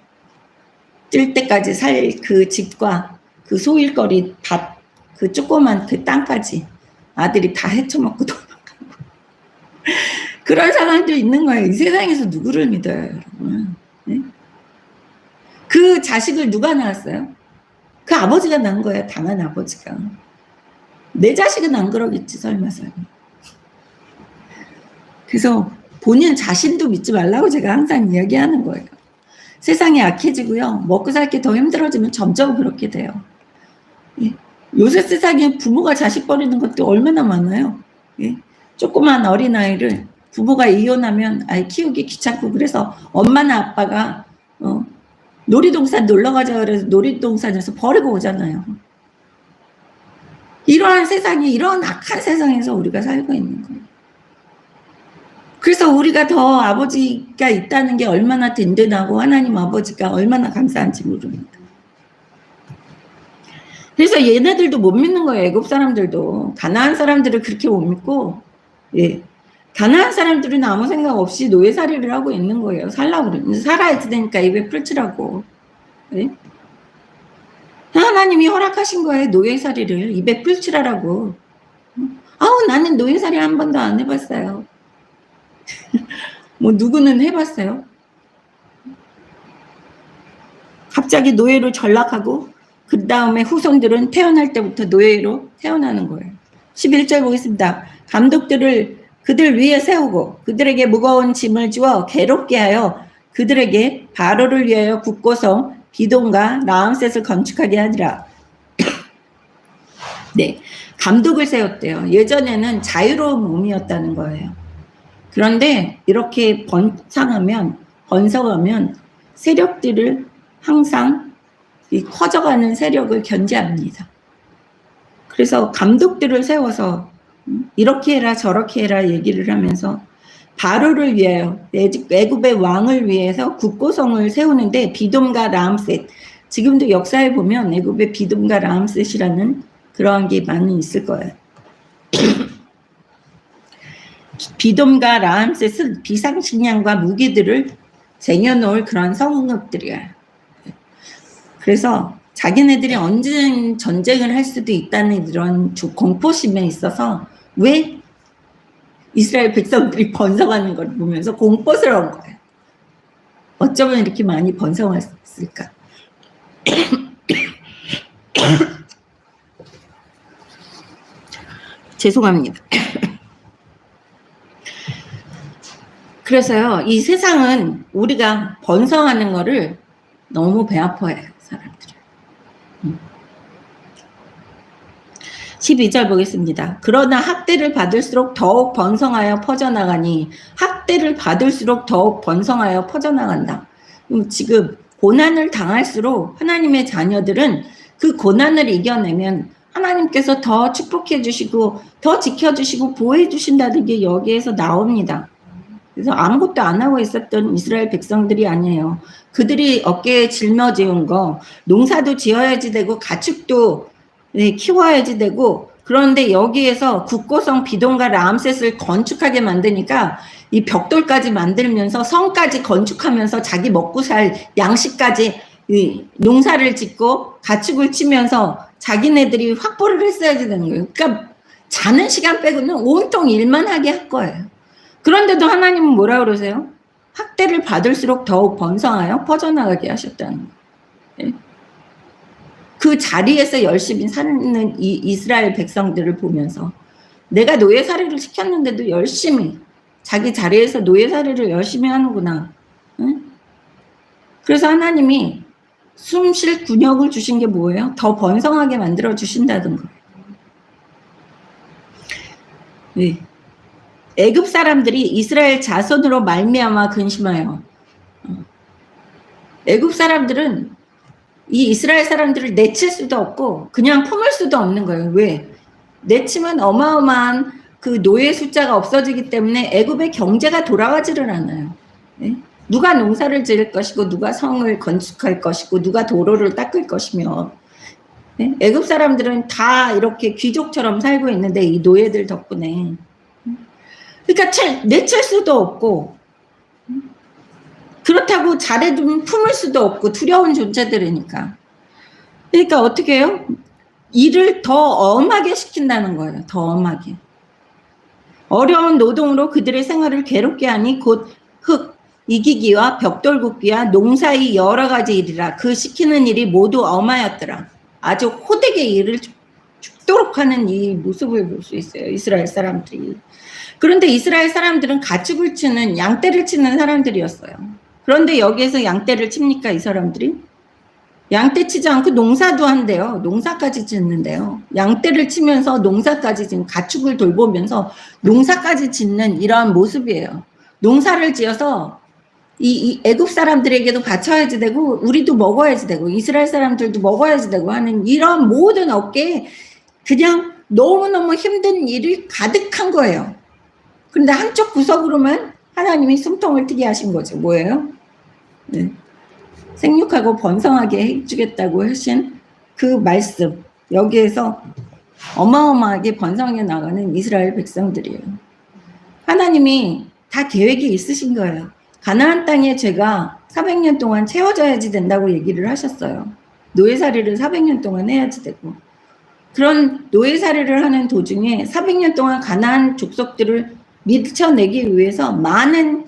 뜰 때까지 살 그 집과 그 소일거리 밭, 그 조그만 그 땅까지 아들이 다 헤쳐먹고 도망가고 그런 사람도 있는 거예요. 이 세상에서 누구를 믿어요, 여러분? 네? 그 자식을 누가 낳았어요? 그 아버지가 낳은 거예요. 당한 아버지가. 내 자식은 안 그러겠지 설마. 그래서 본인 자신도 믿지 말라고 제가 항상 이야기하는 거예요. 세상이 약해지고요. 먹고 살기 더 힘들어지면 점점 그렇게 돼요. 예. 요새 세상에 부모가 자식 버리는 것도 얼마나 많아요. 예. 조그만 어린아이를 부모가 이혼하면 아이 키우기 귀찮고 그래서 엄마나 아빠가 놀이동산 놀러가자 그래서 놀이동산에서 버리고 오잖아요. 이러한 세상이, 이런 악한 세상에서 우리가 살고 있는 거예요. 그래서 우리가 더 아버지가 있다는 게 얼마나 든든하고 하나님 아버지가 얼마나 감사한지 모릅니다. 그래서 얘네들도 못 믿는 거예요. 애굽 사람들도. 가나안 사람들을 그렇게 못 믿고, 예. 가나안 사람들은 아무 생각 없이 노예살이를 하고 있는 거예요. 살라고 그래. 살아야 되니까 입에 풀칠하고. 네? 하나님이 허락하신 거예요. 노예살이를 입에 풀칠하라고. 아우 나는 노예살이 한 번도 안 해봤어요. 뭐 누구는 해봤어요? 갑자기 노예로 전락하고 그 다음에 후손들은 태어날 때부터 노예로 태어나는 거예요. 11절 보겠습니다. 감독들을 그들 위에 세우고 그들에게 무거운 짐을 주어 괴롭게 하여 그들에게 바로를 위하여 굳고서 비돔과 라암셋을 건축하게 하니라. 네, 감독을 세웠대요. 예전에는 자유로운 몸이었다는 거예요. 그런데 이렇게 번성하면 세력들을 항상 이 커져가는 세력을 견제합니다. 그래서 감독들을 세워서 이렇게 해라 저렇게 해라 얘기를 하면서 바로를 위하여 애굽의 왕을 위해서 국고성을 세우는데 비돔과 라암셋, 지금도 역사에 보면 애굽의 비돔과 라암셋이라는 그러한 게 많이 있을 거예요. 비돔과 라암셋은 비상식량과 무기들을 쟁여놓을 그런 성읍들이에요. 그래서 자기네들이 언제 전쟁을 할 수도 있다는 이런 공포심에 있어서 왜 이스라엘 백성들이 번성하는 걸 보면서 공포스러운 거예요. 어쩌면 이렇게 많이 번성했을까? 죄송합니다. 그래서요, 이 세상은 우리가 번성하는 거를 너무 배 아파해요, 사람들이. 12절 보겠습니다. 그러나 학대를 받을수록 더욱 번성하여 퍼져나가니 학대를 받을수록 더욱 번성하여 퍼져나간다. 지금 고난을 당할수록 하나님의 자녀들은 그 고난을 이겨내면 하나님께서 더 축복해 주시고 더 지켜주시고 보호해 주신다는 게 여기에서 나옵니다. 그래서 아무것도 안 하고 있었던 이스라엘 백성들이 아니에요. 그들이 어깨에 짊어지은 거 농사도 지어야지 되고 가축도 키워야지 되고, 그런데 여기에서 국고성 비동과 라암셋을 건축하게 만드니까 이 벽돌까지 만들면서 성까지 건축하면서 자기 먹고 살 양식까지 농사를 짓고 가축을 치면서 자기네들이 확보를 했어야지 되는 거예요. 그러니까 자는 시간 빼고는 온통 일만 하게 할 거예요. 그런데도 하나님은 뭐라 그러세요? 학대를 받을수록 더욱 번성하여 퍼져나가게 하셨다는 거예요. 그 자리에서 열심히 사는 이 이스라엘 백성들을 보면서 내가 노예살이를 시켰는데도 열심히 자기 자리에서 노예살이를 열심히 하는구나. 응? 그래서 하나님이 숨 쉴 근육을 주신 게 뭐예요? 더 번성하게 만들어 주신다는 거예요. 네. 애굽 사람들이 이스라엘 자손으로 말미암아 근심하여. 애굽 사람들은 이 이스라엘 사람들을 내칠 수도 없고 그냥 품을 수도 없는 거예요. 왜? 내치면 어마어마한 그 노예 숫자가 없어지기 때문에 애굽의 경제가 돌아가지를 않아요. 네? 누가 농사를 지을 것이고 누가 성을 건축할 것이고 누가 도로를 닦을 것이며, 네? 애굽 사람들은 다 이렇게 귀족처럼 살고 있는데 이 노예들 덕분에, 그러니까 내칠 수도 없고 그렇다고 잘해두면 품을 수도 없고 두려운 존재들이니까. 그러니까 어떻게 해요? 일을 더 엄하게 시킨다는 거예요. 더 엄하게. 어려운 노동으로 그들의 생활을 괴롭게 하니 곧 흙 이기기와 벽돌 굽기와 농사의 여러 가지 일이라. 그 시키는 일이 모두 엄하였더라. 아주 호되게 일을 죽도록 하는 이 모습을 볼 수 있어요. 이스라엘 사람들이. 그런데 이스라엘 사람들은 가축을 치는 양떼를 치는 사람들이었어요. 그런데 여기에서 양떼를 칩니까? 이 사람들이? 양떼 치지 않고 농사도 한대요. 농사까지 짓는데요. 양떼를 치면서 농사까지 지금 가축을 돌보면서 농사까지 짓는 이러한 모습이에요. 농사를 지어서 이 애굽 사람들에게도 바쳐야지 되고 우리도 먹어야지 되고 이스라엘 사람들도 먹어야지 되고 하는 이런 모든 어깨에 그냥 너무너무 힘든 일이 가득한 거예요. 그런데 한쪽 구석으로만 하나님이 숨통을 트게 하신 거죠. 뭐예요? 네. 생육하고 번성하게 해주겠다고 하신 그 말씀, 여기에서 어마어마하게 번성해 나가는 이스라엘 백성들이에요. 하나님이 다 계획이 있으신 거예요. 가나안 땅에 죄가 400년 동안 채워져야지 된다고 얘기를 하셨어요. 노예살이를 400년 동안 해야지 되고, 그런 노예살이를 하는 도중에 400년 동안 가나안 족속들을 밀쳐내기 위해서 많은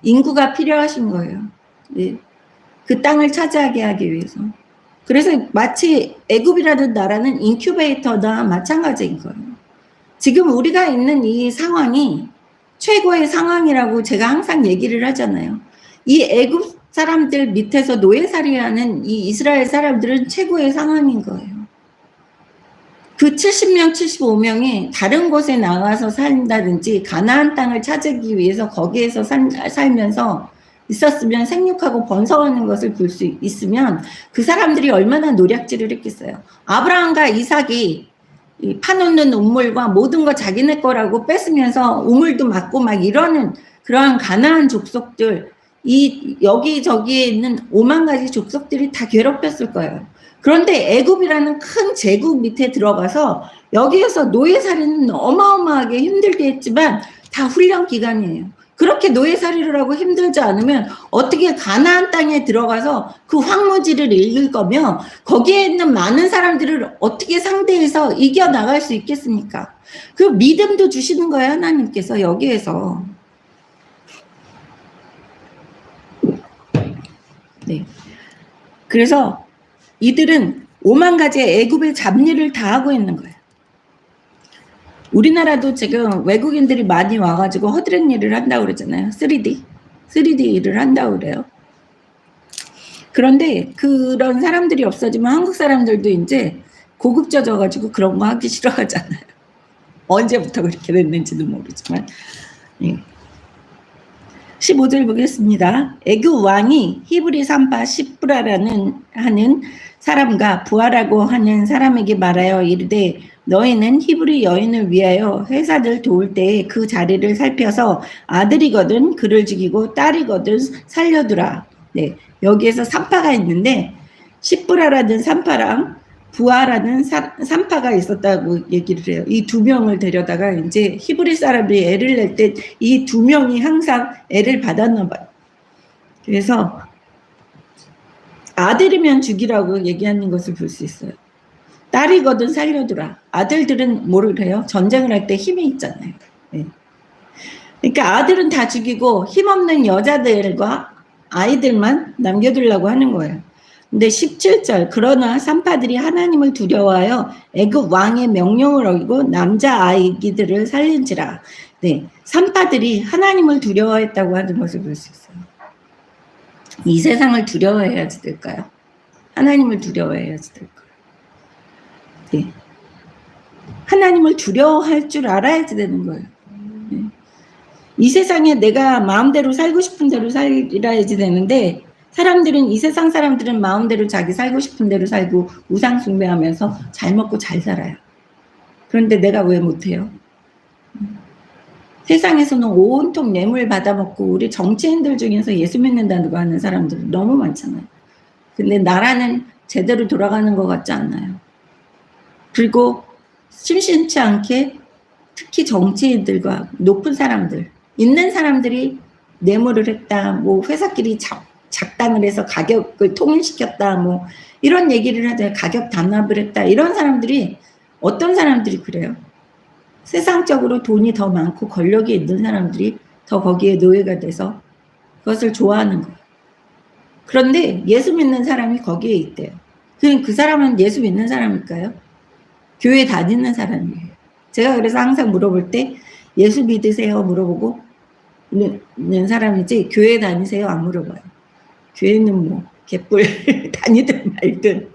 인구가 필요하신 거예요. 네. 그 땅을 차지하게 하기 위해서. 그래서 마치 애굽이라는 나라는 인큐베이터나 마찬가지인 거예요. 지금 우리가 있는 이 상황이 최고의 상황이라고 제가 항상 얘기를 하잖아요. 이 애굽 사람들 밑에서 노예살이하는 이 이스라엘 사람들은 최고의 상황인 거예요. 그 70명, 75명이 다른 곳에 나가서 산다든지 가나안 땅을 찾기 위해서 거기에서 살면서 있었으면 생육하고 번성하는 것을 볼 수 있으면 그 사람들이 얼마나 노략질을 했겠어요. 아브라함과 이삭이 파놓는 우물과 모든 거 자기네 거라고 뺏으면서 우물도 맞고 막 이러는 그러한 가나안 족속들, 이 여기저기에 있는 5만 가지 족속들이 다 괴롭혔을 거예요. 그런데 애굽이라는 큰 제국 밑에 들어가서 여기에서 노예살이는 어마어마하게 힘들게 했지만 다 훈련 기간이에요. 그렇게 노예살이를 하고 힘들지 않으면 어떻게 가나안 땅에 들어가서 그 황무지를 읽을 거며 거기에 있는 많은 사람들을 어떻게 상대해서 이겨나갈 수 있겠습니까? 그 믿음도 주시는 거예요, 하나님께서 여기에서. 네. 그래서 이들은 5만 가지의 애굽의 잡일을 다 하고 있는 거예요. 우리나라도 지금 외국인들이 많이 와가지고 허드렛 일을 한다고 그러잖아요. 3D 일을 한다고 그래요. 그런데 그런 사람들이 없어지면 한국 사람들도 이제 고급져져가지고 그런 거 하기 싫어하잖아요. 언제부터 그렇게 됐는지도 모르지만. 예. 15절 보겠습니다. 애굽 왕이 히브리 산파 시브라라는 하는 사람과 부하라고 하는 사람에게 말하여 이르되 너희는 히브리 여인을 위하여 회사들 도울 때에 그 자리를 살펴서 아들이거든 그를 죽이고 딸이거든 살려두라. 네, 여기에서 산파가 있는데 시브라라는 산파랑 부하라는 산파가 있었다고 얘기를 해요. 이 두 명을 데려다가 이제 히브리 사람들이 애를 낼 때 이 두 명이 항상 애를 받았나 봐요. 그래서 아들이면 죽이라고 얘기하는 것을 볼 수 있어요. 딸이거든 살려두라. 아들들은 뭐를 해요? 전쟁을 할 때 힘이 있잖아요. 네. 그러니까 아들은 다 죽이고 힘없는 여자들과 아이들만 남겨두려고 하는 거예요. 근데 17절 그러나 산파들이 하나님을 두려워하여 애굽 왕의 명령을 어기고 남자 아이들을 살린지라. 네, 산파들이 하나님을 두려워했다고 하는 것을 볼 수 있어요. 이 세상을 두려워해야지 될까요? 하나님을 두려워해야지 될까요? 네. 하나님을 두려워할 줄 알아야지 되는 거예요. 네. 이 세상에 내가 마음대로 살고 싶은 대로 살아야지 되는데 사람들은 이 세상 사람들은 마음대로 자기 살고 싶은 대로 살고 우상 숭배하면서 잘 먹고 잘 살아요. 그런데 내가 왜 못해요? 세상에서는 온통 뇌물 받아먹고 우리 정치인들 중에서 예수 믿는다고 하는 사람들 너무 많잖아요. 근데 나라는 제대로 돌아가는 것 같지 않아요. 그리고 심심치 않게 특히 정치인들과 높은 사람들, 있는 사람들이 뇌물을 했다, 뭐 회사끼리 작당을 해서 가격을 통일시켰다, 뭐 이런 얘기를 하잖아요. 가격 단합을 했다. 이런 사람들이 어떤 사람들이 그래요? 세상적으로 돈이 더 많고 권력이 있는 사람들이 더 거기에 노예가 돼서 그것을 좋아하는 거예요. 그런데 예수 믿는 사람이 거기에 있대요. 그럼 그 사람은 예수 믿는 사람일까요? 교회 다니는 사람이에요. 제가 그래서 항상 물어볼 때 예수 믿으세요 물어보고 는 사람이지 교회 다니세요 안 물어봐요. 교회는 뭐 개뿔 다니든 말든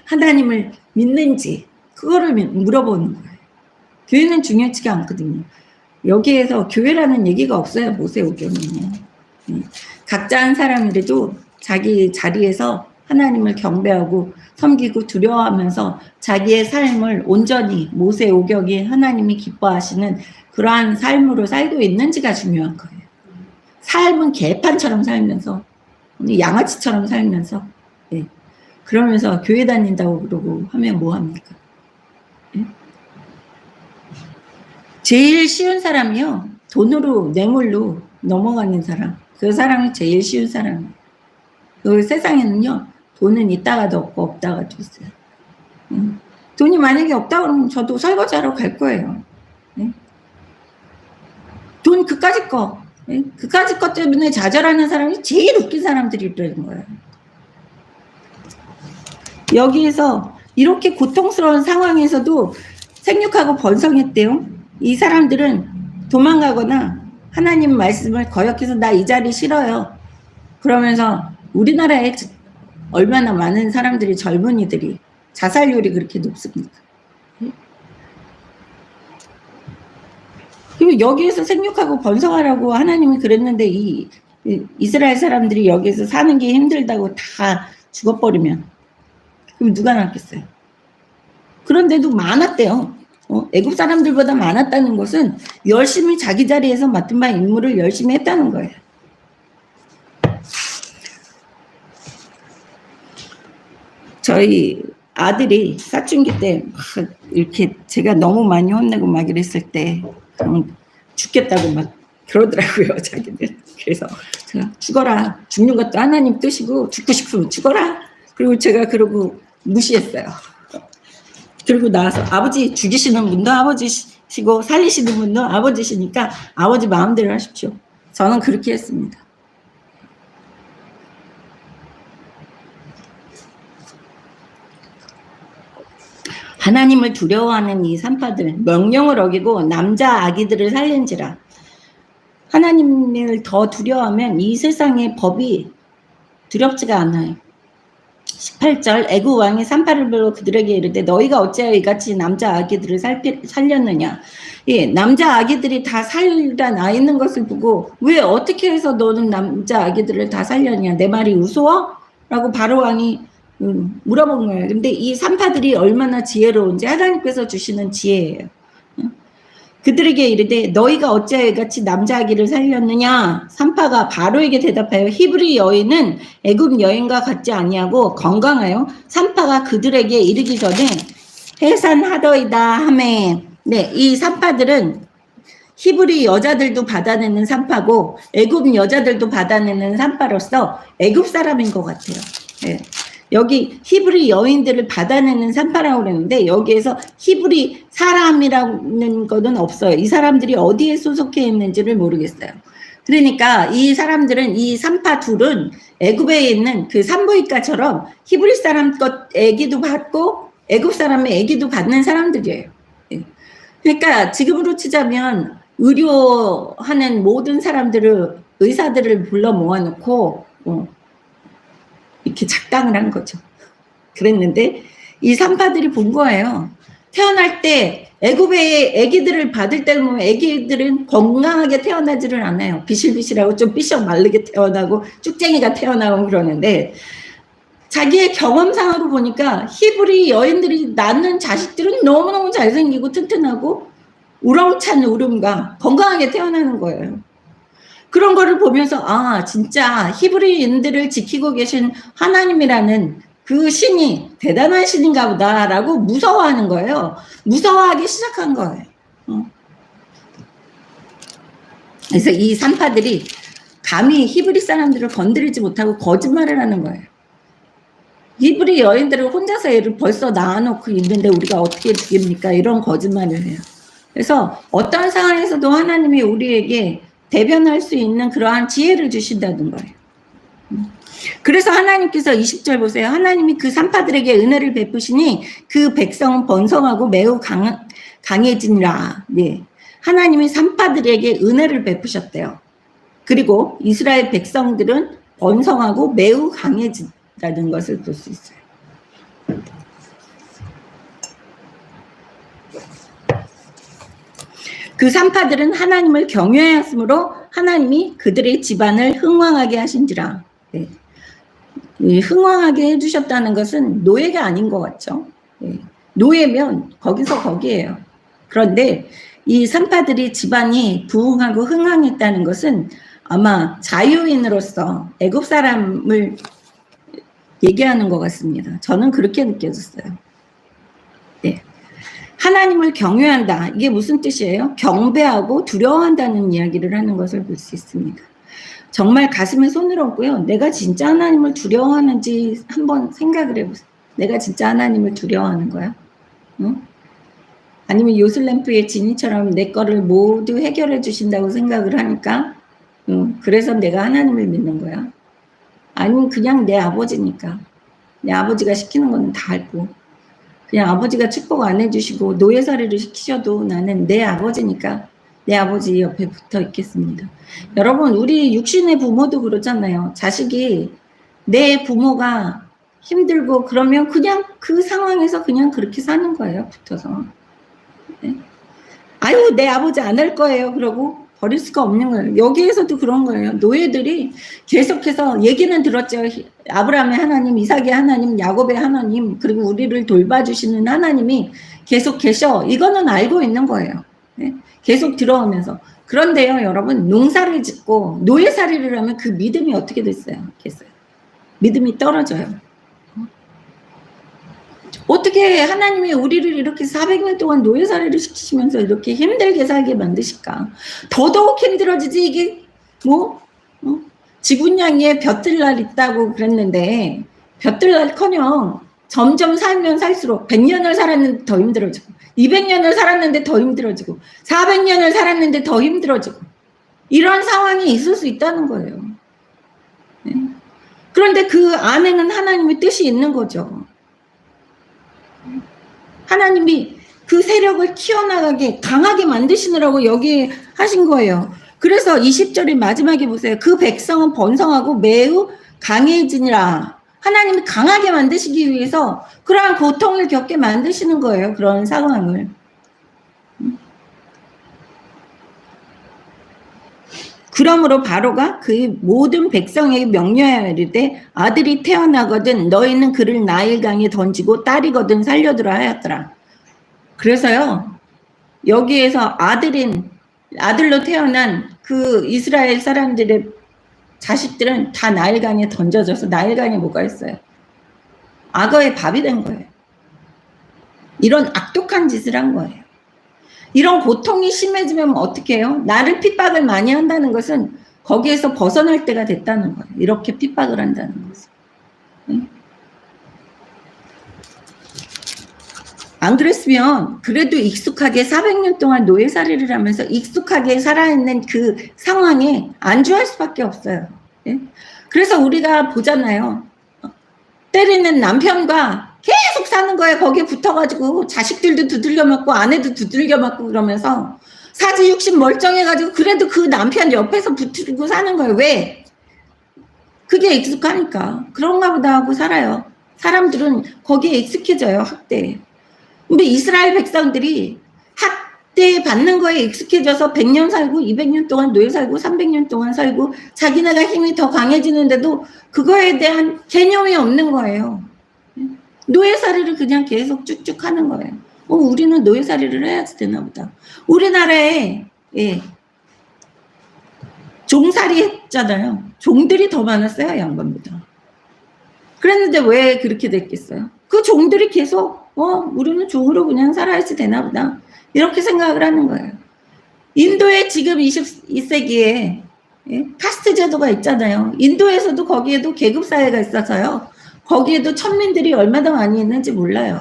하나님을 믿는지 그거를 물어보는 거예요. 교회는 중요치가 않거든요. 여기에서 교회라는 얘기가 없어요. 모세오경에는. 각자 한 사람이라도 자기 자리에서 하나님을 경배하고 섬기고 두려워하면서 자기의 삶을 온전히 모세오경이 하나님이 기뻐하시는 그러한 삶으로 살고 있는지가 중요한 거예요. 삶은 개판처럼 살면서 양아치처럼 살면서 예. 그러면서 교회 다닌다고 그러고 하면 뭐합니까? 예? 제일 쉬운 사람이요. 돈으로 뇌물로 넘어가는 사람. 그 사람이 제일 쉬운 사람이에요. 그 세상에는요. 돈은 있다가도 없고 없다가도 있어요. 돈이 만약에 없다 그러면 저도 설거지하러 갈 거예요. 예? 돈 그까짓 거. 예? 그까짓 것 때문에 좌절하는 사람이 제일 웃긴 사람들이라는 거예요. 여기에서 이렇게 고통스러운 상황에서도 생육하고 번성했대요. 이 사람들은 도망가거나 하나님 말씀을 거역해서 나 이 자리 싫어요. 그러면서 우리나라에 얼마나 많은 사람들이 젊은이들이 자살률이 그렇게 높습니까? 그리고 여기에서 생육하고 번성하라고 하나님이 그랬는데 이 이스라엘 사람들이 여기에서 사는 게 힘들다고 다 죽어버리면 그럼 누가 남겠어요? 그런데도 많았대요. 애굽 사람들보다 많았다는 것은 열심히 자기 자리에서 맡은 바 임무를 열심히 했다는 거예요. 저희 아들이 사춘기 때 막 이렇게 제가 너무 많이 혼내고 막 이랬을 때 죽겠다고 막 그러더라고요, 자기들. 그래서 제가 죽어라. 죽는 것도 하나님 뜻이고 죽고 싶으면 죽어라. 그리고 제가 그러고 무시했어요. 그리고 나와서 아버지 죽이시는 분도 아버지시고 살리시는 분도 아버지시니까 아버지 마음대로 하십시오. 저는 그렇게 했습니다. 하나님을 두려워하는 이 산파들 명령을 어기고 남자 아기들을 살린지라. 하나님을 더 두려워하면 이 세상의 법이 두렵지가 않아요. 18절 애굽 왕이 산파를 불러 그들에게 이르되 너희가 어찌하여 이같이 남자 아기들을 살렸느냐. 예, 남자 아기들이 다 살다 나 있는 것을 보고 왜 어떻게 해서 너는 남자 아기들을 다 살렸냐. 내 말이 우스워? 라고 바로 왕이 물어본 거예요. 근데 이 산파들이 얼마나 지혜로운지 하나님께서 주시는 지혜예요. 그들에게 이르되 너희가 어찌하여 이같이 남자 아기를 살렸느냐. 산파가 바로에게 대답하여 히브리 여인은 애굽 여인과 같지 아니하고 건강하여 산파가 그들에게 이르기 전에 해산하더이다 하매. 네, 이 산파들은 히브리 여자들도 받아내는 산파고 애굽 여자들도 받아내는 산파로서 애굽 사람인 것 같아요. 네. 여기 히브리 여인들을 받아내는 산파라고 그러는데 여기에서 히브리 사람이라는 것은 없어요. 이 사람들이 어디에 소속해 있는지를 모르겠어요. 그러니까 이 사람들은 이 산파 둘은 애굽에 있는 그 산부인과처럼 히브리 사람 것 애기도 받고 애굽 사람의 애기도 받는 사람들이에요. 그러니까 지금으로 치자면 의료하는 모든 사람들을 의사들을 불러 모아놓고 이렇게 작당을 한 거죠. 그랬는데 이 산파들이 본 거예요. 태어날 때 애굽의 애기들을 받을 때 보면 애기들은 건강하게 태어나지를 않아요. 비실비실하고 좀 삐쩍 마르게 태어나고 쭉쟁이가 태어나고 그러는데 자기의 경험상으로 보니까 히브리 여인들이 낳는 자식들은 너무너무 잘생기고 튼튼하고 우렁찬 울음과 건강하게 태어나는 거예요. 그런 거를 보면서 아 진짜 히브리인들을 지키고 계신 하나님이라는 그 신이 대단한 신인가 보다라고 무서워하는 거예요. 무서워하기 시작한 거예요. 그래서 이 산파들이 감히 히브리 사람들을 건드리지 못하고 거짓말을 하는 거예요. 히브리 여인들을 혼자서 애를 벌써 낳아놓고 있는데 우리가 어떻게 죽입니까? 이런 거짓말을 해요. 그래서 어떤 상황에서도 하나님이 우리에게 대변할 수 있는 그러한 지혜를 주신다는 거예요. 그래서 하나님께서 20절 보세요. 하나님이 그 산파들에게 은혜를 베푸시니 그 백성은 번성하고 매우 강해지니라. 네. 하나님이 산파들에게 은혜를 베푸셨대요. 그리고 이스라엘 백성들은 번성하고 매우 강해진다는 것을 볼 수 있어요. 그 산파들은 하나님을 경외하였으므로 하나님이 그들의 집안을 흥왕하게 하신지라. 네. 흥왕하게 해주셨다는 것은 노예가 아닌 것 같죠. 네. 노예면 거기서 거기에요. 그런데 이 산파들이 집안이 부흥하고 흥왕했다는 것은 아마 자유인으로서 애굽 사람을 얘기하는 것 같습니다. 저는 그렇게 느껴졌어요. 네. 하나님을 경외한다. 이게 무슨 뜻이에요? 경배하고 두려워한다는 이야기를 하는 것을 볼 수 있습니다. 정말 가슴에 손을 얹고요. 내가 진짜 하나님을 두려워하는지 한번 생각을 해보세요. 내가 진짜 하나님을 두려워하는 거야? 응? 아니면 요슬램프의 지니처럼 내 거를 모두 해결해 주신다고 생각을 하니까 그래서 내가 하나님을 믿는 거야? 아니면 그냥 내 아버지니까 내 아버지가 시키는 거는 다 할고 그냥 아버지가 축복 안 해주시고 노예살이를 시키셔도 나는 내 아버지니까 내 아버지 옆에 붙어 있겠습니다. 여러분 우리 육신의 부모도 그렇잖아요. 자식이 내 부모가 힘들고 그러면 그냥 그 상황에서 그냥 그렇게 사는 거예요. 붙어서. 네? 아유 내 아버지 안 할 거예요. 그러고 버릴 수가 없는 거예요. 여기에서도 그런 거예요. 노예들이 계속해서 얘기는 들었죠. 아브라함의 하나님, 이삭의 하나님, 야곱의 하나님, 그리고 우리를 돌봐주시는 하나님이 계속 계셔. 이거는 알고 있는 거예요. 네? 계속 들어오면서. 그런데요, 여러분, 농사를 짓고 노예살이를 하면 그 믿음이 어떻게 됐어요? 믿음이 떨어져요. 어떻게 하나님이 우리를 이렇게 400년 동안 노예살이를 시키시면서 이렇게 힘들게 살게 만드실까? 더더욱 힘들어지지. 이게 뭐 지구냥이에 벼뜰날 있다고 그랬는데 벼뜰날커녕 점점 살면 살수록 100년을 살았는데 더 힘들어지고 200년을 살았는데 더 힘들어지고 400년을 살았는데 더 힘들어지고 이런 상황이 있을 수 있다는 거예요. 네? 그런데 그 안에는 하나님의 뜻이 있는 거죠. 하나님이 그 세력을 키워나가게 강하게 만드시느라고 여기 하신 거예요. 그래서 20절의 마지막에 보세요. 그 백성은 번성하고 매우 강해지니라. 하나님이 강하게 만드시기 위해서 그러한 고통을 겪게 만드시는 거예요. 그런 상황을. 그러므로 바로가 그 모든 백성에게 명령하여 이르되 아들이 태어나거든 너희는 그를 나일강에 던지고 딸이거든 살려두라 하였더라. 그래서요, 여기에서 아들로 태어난 그 이스라엘 사람들의 자식들은 다 나일강에 던져져서 나일강에 뭐가 있어요? 악어의 밥이 된 거예요. 이런 악독한 짓을 한 거예요. 이런 고통이 심해지면 어떻게 해요? 나를 핍박을 많이 한다는 것은 거기에서 벗어날 때가 됐다는 거예요. 이렇게 핍박을 한다는 것은. 안 그랬으면 그래도 익숙하게 400년 동안 노예살이를 하면서 익숙하게 살아있는 그 상황에 안주할 수밖에 없어요. 그래서 우리가 보잖아요. 때리는 남편과 계속 사는 거예요. 거기에 붙어가지고 자식들도 두들겨 맞고 아내도 두들겨 맞고 그러면서 사지 육신 멀쩡해가지고 그래도 그 남편 옆에서 붙들고 사는 거예요. 왜? 그게 익숙하니까. 그런가 보다 하고 살아요. 사람들은 거기에 익숙해져요. 학대에. 근데 이스라엘 백성들이 학대 받는 거에 익숙해져서 100년 살고 200년 동안 노예 살고 300년 동안 살고 자기네가 힘이 더 강해지는데도 그거에 대한 개념이 없는 거예요. 노예살이를 그냥 계속 쭉쭉 하는 거예요. 우리는 노예살이를 해야지 되나 보다. 우리나라에 종살이 했잖아요. 종들이 더 많았어요. 양반보다. 그랬는데 왜 그렇게 됐겠어요? 그 종들이 계속 우리는 종으로 그냥 살아야지 되나 보다. 이렇게 생각을 하는 거예요. 인도에 지금 21세기에 카스트 제도가 있잖아요. 인도에서도 거기에도 계급사회가 있어서요. 거기에도 천민들이 얼마나 많이 있는지 몰라요.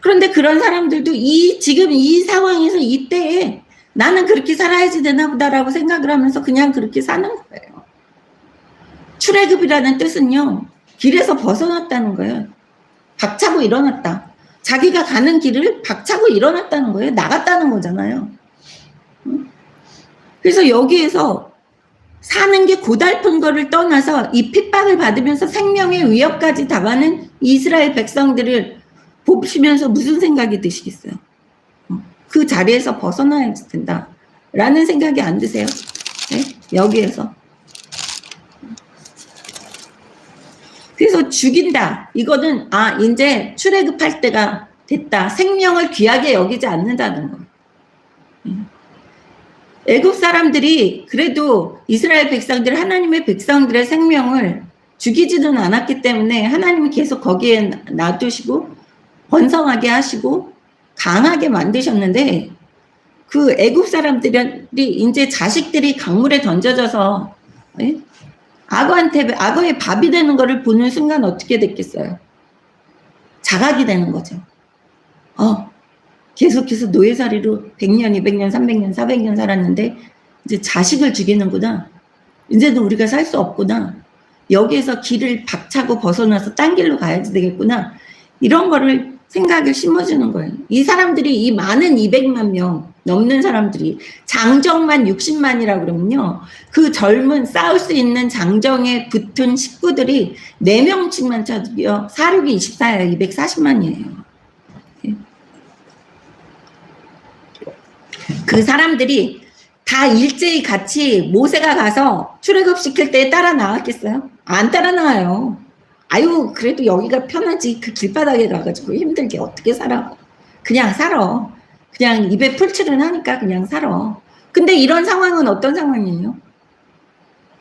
그런데 그런 사람들도 지금 이 상황에서 이때에 나는 그렇게 살아야지 되나 보다라고 생각을 하면서 그냥 그렇게 사는 거예요. 출애굽이라는 뜻은요. 길에서 벗어났다는 거예요. 박차고 일어났다. 자기가 가는 길을 박차고 일어났다는 거예요. 나갔다는 거잖아요. 그래서 여기에서 사는 게 고달픈 거를 떠나서 이 핍박을 받으면서 생명의 위협까지 당하는 이스라엘 백성들을 보시면서 무슨 생각이 드시겠어요? 그 자리에서 벗어나야 된다. 라는 생각이 안 드세요? 네? 여기에서. 그래서 죽인다. 이거는 이제 출애굽할 때가 됐다. 생명을 귀하게 여기지 않는다는 거예요. 애굽 사람들이 그래도 이스라엘 백성들 하나님의 백성들의 생명을 죽이지는 않았기 때문에 하나님이 계속 거기에 놔두시고 번성하게 하시고 강하게 만드셨는데 그 애굽 사람들이 이제 자식들이 강물에 던져져서 악어의 밥이 되는 거를 보는 순간 어떻게 됐겠어요? 자각이 되는 거죠. 계속해서 노예살이로 100년, 200년, 300년, 400년 살았는데 이제 자식을 죽이는구나. 이제는 우리가 살 수 없구나. 여기에서 길을 박차고 벗어나서 딴 길로 가야지 되겠구나. 이런 거를 생각을 심어주는 거예요. 이 사람들이 이 많은 200만 명 넘는 사람들이 장정만 60만이라고 그러면요. 그 젊은 싸울 수 있는 장정에 붙은 식구들이 4명씩만 쳐도요. 4, 6이 24예요. 240만이에요. 그 사람들이 다 일제히 같이 모세가 가서 출애굽시킬 때 따라 나왔겠어요? 안 따라 나와요. 아유 그래도 여기가 편하지 그 길바닥에 가가지고 힘들게 어떻게 살아. 그냥 살아. 그냥 입에 풀칠은 하니까 그냥 살아. 근데 이런 상황은 어떤 상황이에요?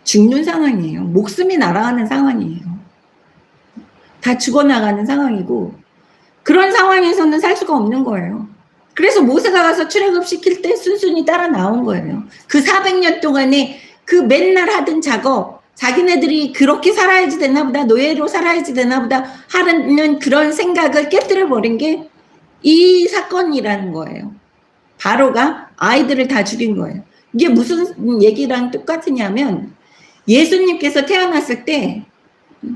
죽는 상황이에요. 목숨이 날아가는 상황이에요. 다 죽어나가는 상황이고 그런 상황에서는 살 수가 없는 거예요. 그래서 모세가 가서 출애굽시킬 때 순순히 따라 나온 거예요. 그 400년 동안에 그 맨날 하던 작업, 자기네들이 그렇게 살아야지 되나 보다, 노예로 살아야지 되나 보다 하는 그런 생각을 깨뜨려 버린 게 이 사건이라는 거예요. 바로가 아이들을 다 죽인 거예요. 이게 무슨 얘기랑 똑같으냐면 예수님께서 태어났을 때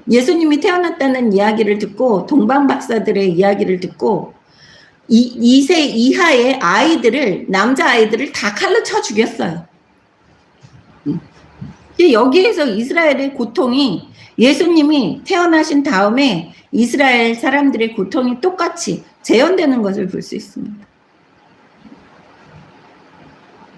예수님이 태어났다는 이야기를 듣고 동방 박사들의 이야기를 듣고 2세 이하의 아이들을 남자 아이들을 다 칼로 쳐 죽였어요. 여기에서 이스라엘의 고통이 예수님이 태어나신 다음에 이스라엘 사람들의 고통이 똑같이 재현되는 것을 볼 수 있습니다.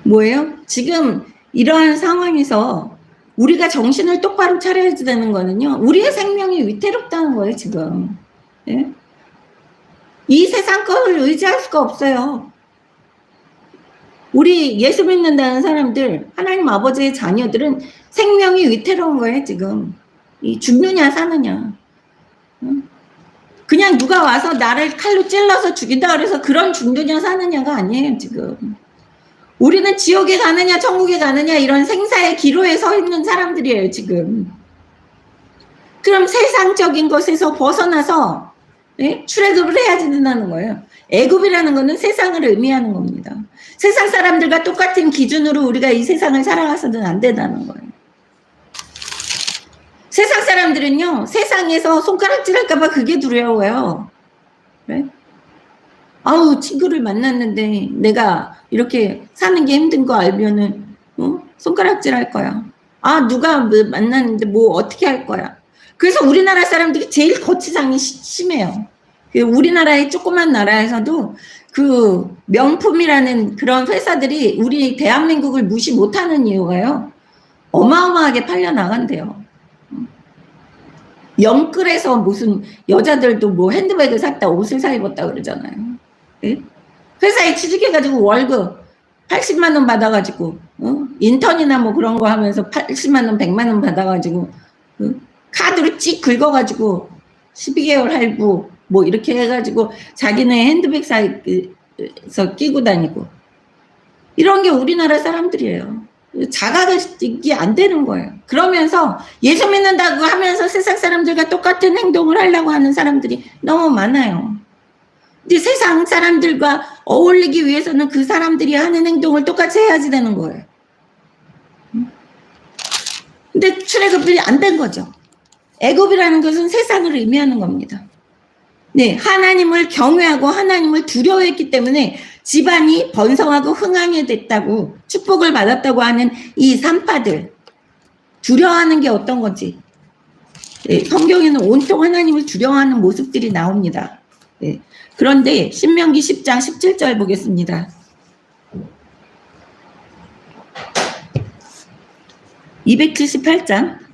뭐예요? 지금 이러한 상황에서 우리가 정신을 똑바로 차려야 되는 거는요, 우리의 생명이 위태롭다는 거예요, 지금. 예? 이 세상 것을 의지할 수가 없어요. 우리 예수 믿는다는 사람들, 하나님 아버지의 자녀들은 생명이 위태로운 거예요, 지금. 이 죽느냐 사느냐. 그냥 누가 와서 나를 칼로 찔러서 죽인다 그래서 그런 죽느냐 사느냐가 아니에요, 지금. 우리는 지옥에 가느냐 천국에 가느냐 이런 생사의 기로에 서 있는 사람들이에요, 지금. 그럼 세상적인 것에서 벗어나서 출애굽을 해야 된다는 거예요. 애굽이라는 거는 세상을 의미하는 겁니다. 세상 사람들과 똑같은 기준으로 우리가 이 세상을 살아가서는 안 된다는 거예요. 세상 사람들은요, 세상에서 손가락질 할까봐 그게 두려워요. 그래? 아우, 친구를 만났는데 내가 이렇게 사는 게 힘든 거 알면은 손가락질 할 거야. 아, 누가 만났는데 뭐 어떻게 할 거야. 그래서 우리나라 사람들이 제일 거치장이 심해요. 우리나라의 조그만 나라에서도 그 명품이라는 그런 회사들이 우리 대한민국을 무시 못하는 이유가요, 어마어마하게 팔려 나간대요. 영끌에서 무슨 여자들도 뭐 핸드백을 샀다 옷을 사 입었다 그러잖아요. 네? 회사에 취직해가지고 월급 80만 원 받아가지고 인턴이나 뭐 그런 거 하면서 80만 원 100만 원 받아가지고 카드로 찍 긁어가지고 12개월 할부 뭐 이렇게 해가지고 자기네 핸드백사에서 끼고 다니고, 이런 게 우리나라 사람들이에요. 자각이 안 되는 거예요. 그러면서 예수 믿는다고 하면서 세상 사람들과 똑같은 행동을 하려고 하는 사람들이 너무 많아요. 근데 세상 사람들과 어울리기 위해서는 그 사람들이 하는 행동을 똑같이 해야지 되는 거예요. 근데 출애굽이 안 된 거죠. 애굽이라는 것은 세상을 의미하는 겁니다. 네, 하나님을 경외하고 하나님을 두려워했기 때문에 집안이 번성하고 흥하게 됐다고, 축복을 받았다고 하는 이 산파들, 두려워하는 게 어떤 건지, 네, 성경에는 온통 하나님을 두려워하는 모습들이 나옵니다. 네, 그런데 신명기 10장 17절 보겠습니다. 278장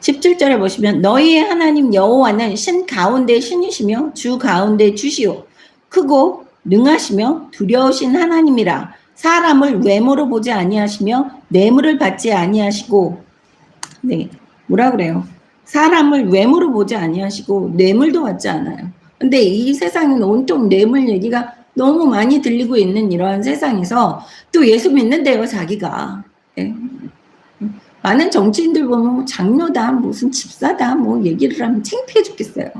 17절에 보시면, 너희의 하나님 여호와는 신 가운데 신이시며 주 가운데 주시오. 크고 능하시며 두려우신 하나님이라. 사람을 외모로 보지 아니하시며 뇌물을 받지 아니하시고, 네, 뭐라 그래요? 사람을 외모로 보지 아니하시고 뇌물도 받지 않아요. 근데 이 세상은 온통 뇌물 얘기가 너무 많이 들리고 있는 이러한 세상에서 또 예수 믿는데요, 자기가. 네. 많은 정치인들 보면 뭐 장로다, 무슨 집사다, 뭐 얘기를 하면 창피해 죽겠어요.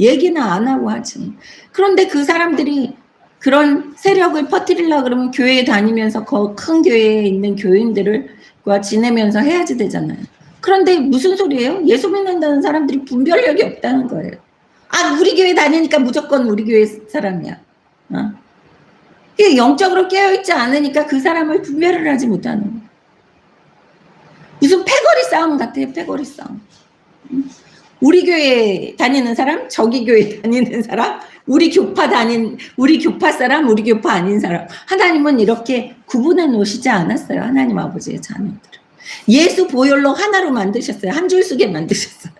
얘기는 안 하고 하지. 그런데 그 사람들이 그런 세력을 퍼뜨리려고 그러면 교회에 다니면서 큰 교회에 있는 교인들과 지내면서 해야지 되잖아요. 그런데 무슨 소리예요? 예수 믿는다는 사람들이 분별력이 없다는 거예요. 아, 우리 교회 다니니까 무조건 우리 교회 사람이야. 영적으로 깨어있지 않으니까 그 사람을 분별을 하지 못하는 거예요. 무슨 패거리 싸움 같아요, 패거리 싸움. 우리 교회 다니는 사람, 저기 교회 다니는 사람, 우리 교파 사람, 우리 교파 아닌 사람. 하나님은 이렇게 구분해 놓으시지 않았어요, 하나님 아버지의 자녀들을. 예수 보혈로 하나로 만드셨어요. 한 줄 쓰게 만드셨어요.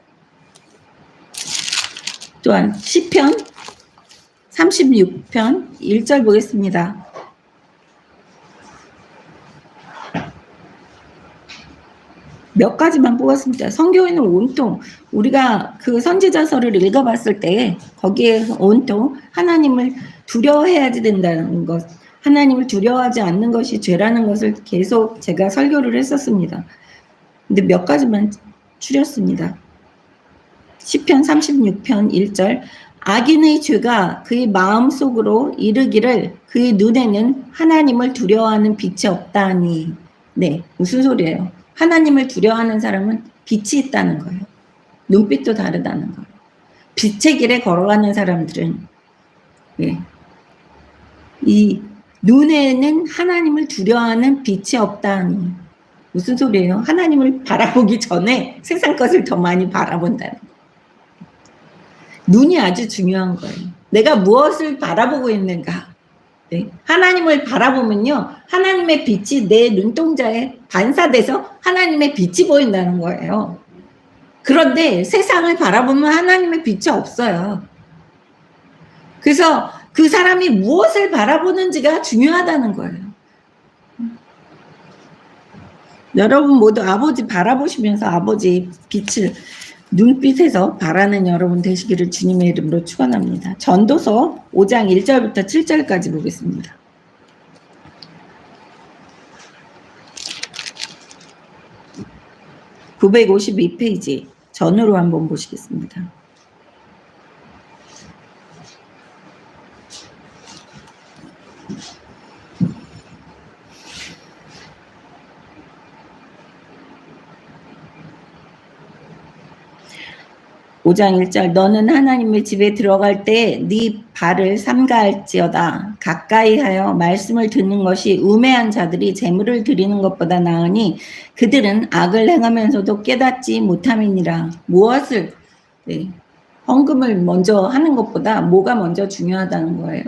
또한 시편 36편 1절 보겠습니다. 몇 가지만 뽑았습니다. 성경에는 온통 우리가 그 선지자서를 읽어봤을 때 거기에 온통 하나님을 두려워해야지 된다는 것, 하나님을 두려워하지 않는 것이 죄라는 것을 계속 제가 설교를 했었습니다. 근데 몇 가지만 추렸습니다. 시편 36편 1절, 악인의 죄가 그의 마음속으로 이르기를 그의 눈에는 하나님을 두려워하는 빛이 없다니. 네, 무슨 소리예요? 하나님을 두려워하는 사람은 빛이 있다는 거예요. 눈빛도 다르다는 거예요. 빛의 길에 걸어가는 사람들은 예, 이 눈에는 하나님을 두려워하는 빛이 없다니 무슨 소리예요? 하나님을 바라보기 전에 세상 것을 더 많이 바라본다는 거. 눈이 아주 중요한 거예요. 내가 무엇을 바라보고 있는가? 네. 하나님을 바라보면요, 하나님의 빛이 내 눈동자에 반사돼서 하나님의 빛이 보인다는 거예요. 그런데 세상을 바라보면 하나님의 빛이 없어요. 그래서 그 사람이 무엇을 바라보는지가 중요하다는 거예요. 여러분 모두 아버지 바라보시면서 아버지 빛을 눈빛에서 바라는 여러분 되시기를 주님의 이름으로 축원합니다. 전도서 5장 1절부터 7절까지 보겠습니다. (952페이지) 전으로 한번 보시겠습니다. (5장 1절) 너는 하나님의 집에 들어갈 때 네 발을 삼가할지어다. 가까이 하여 말씀을 듣는 것이 우매한 자들이 재물을 드리는 것보다 나으니 그들은 악을 행하면서도 깨닫지 못함이니라. 무엇을 네, 헌금을 먼저 하는 것보다 뭐가 먼저 중요하다는 거예요.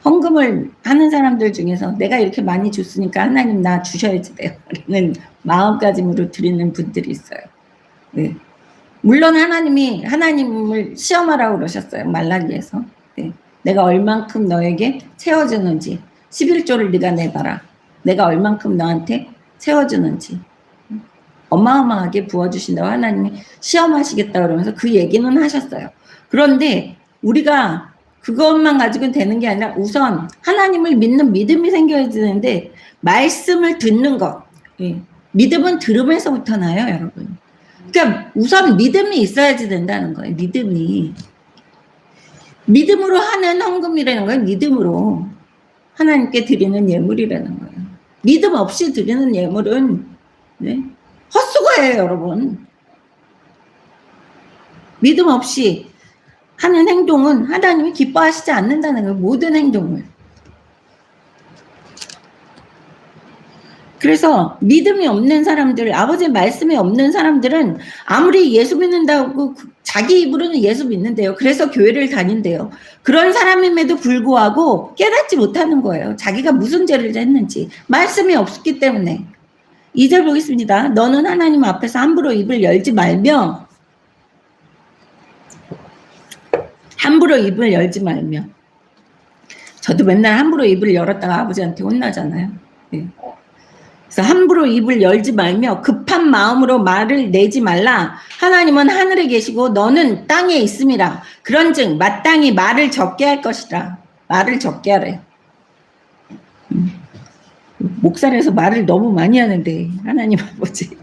헌금을 하는 사람들 중에서 내가 이렇게 많이 줬으니까 하나님 나 주셔야지 돼요 라는 마음가짐으로 드리는 분들이 있어요. 네. 물론 하나님이 하나님을 시험하라고 그러셨어요. 말라기에서. 네. 내가 얼만큼 너에게 채워주는지 11조를 네가 내봐라. 내가 얼만큼 너한테 채워주는지 어마어마하게 부어주신다고 하나님이 시험하시겠다 그러면서 그 얘기는 하셨어요. 그런데 우리가 그것만 가지고는 되는 게 아니라 우선 하나님을 믿는 믿음이 생겨야 되는데 말씀을 듣는 것. 네. 믿음은 들음에서부터 나요, 여러분. 그러니까 우선 믿음이 있어야지 된다는 거예요. 믿음으로 하는 헌금이라는 거예요. 믿음으로 하나님께 드리는 예물이라는 거예요. 믿음 없이 드리는 예물은 네? 헛수고예요, 여러분. 믿음 없이 하는 행동은 하나님이 기뻐하시지 않는다는 거예요. 모든 행동을. 그래서 믿음이 없는 사람들, 아버지의 말씀이 없는 사람들은 아무리 예수 믿는다고 자기 입으로는 예수 믿는데요. 그래서 교회를 다닌대요. 그런 사람임에도 불구하고 깨닫지 못하는 거예요. 자기가 무슨 죄를 했는지. 말씀이 없기 때문에. 2절 보겠습니다. 너는 하나님 앞에서 함부로 입을 열지 말며 저도 맨날 함부로 입을 열었다가 아버지한테 혼나잖아요. 네. 그래서 함부로 입을 열지 말며 급한 마음으로 말을 내지 말라. 하나님은 하늘에 계시고 너는 땅에 있음이라. 그런즉 마땅히 말을 적게 할 것이라. 말을 적게 하래요. 목살에서 말을 너무 많이 하는데 하나님 아버지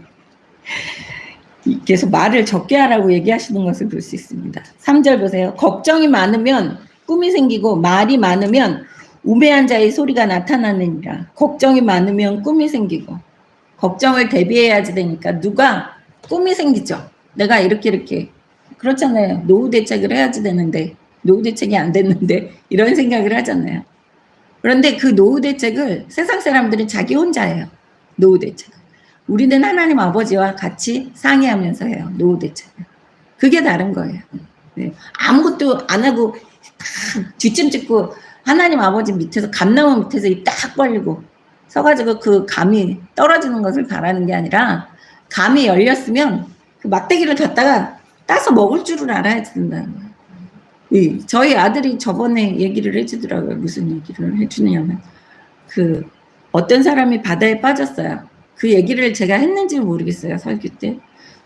계속 말을 적게 하라고 얘기하시는 것을 볼 수 있습니다. 3절 보세요. 걱정이 많으면 꿈이 생기고 말이 많으면 우매한 자의 소리가 나타나느니라. 걱정이 많으면 꿈이 생기고 걱정을 대비해야지 되니까 누가 꿈이 생기죠. 내가 이렇게 그렇잖아요. 노후 대책을 해야지 되는데 노후 대책이 안 됐는데 이런 생각을 하잖아요. 그런데 그 노후 대책을 세상 사람들은 자기 혼자 해요. 노후 대책. 우리는 하나님 아버지와 같이 상의하면서 해요. 노후 대책을. 그게 다른 거예요. 네. 아무것도 안 하고 뒷짐 짓고 하나님 아버지 밑에서 감나무 밑에서 입 딱 벌리고 서가지고 그 감이 떨어지는 것을 바라는 게 아니라 감이 열렸으면 그 막대기를 갖다가 따서 먹을 줄을 알아야 된다는 거예요. 저희 아들이 저번에 얘기를 해주더라고요. 무슨 얘기를 해주냐면 그 어떤 사람이 바다에 빠졌어요. 그 얘기를 제가 했는지는 모르겠어요. 설교 때.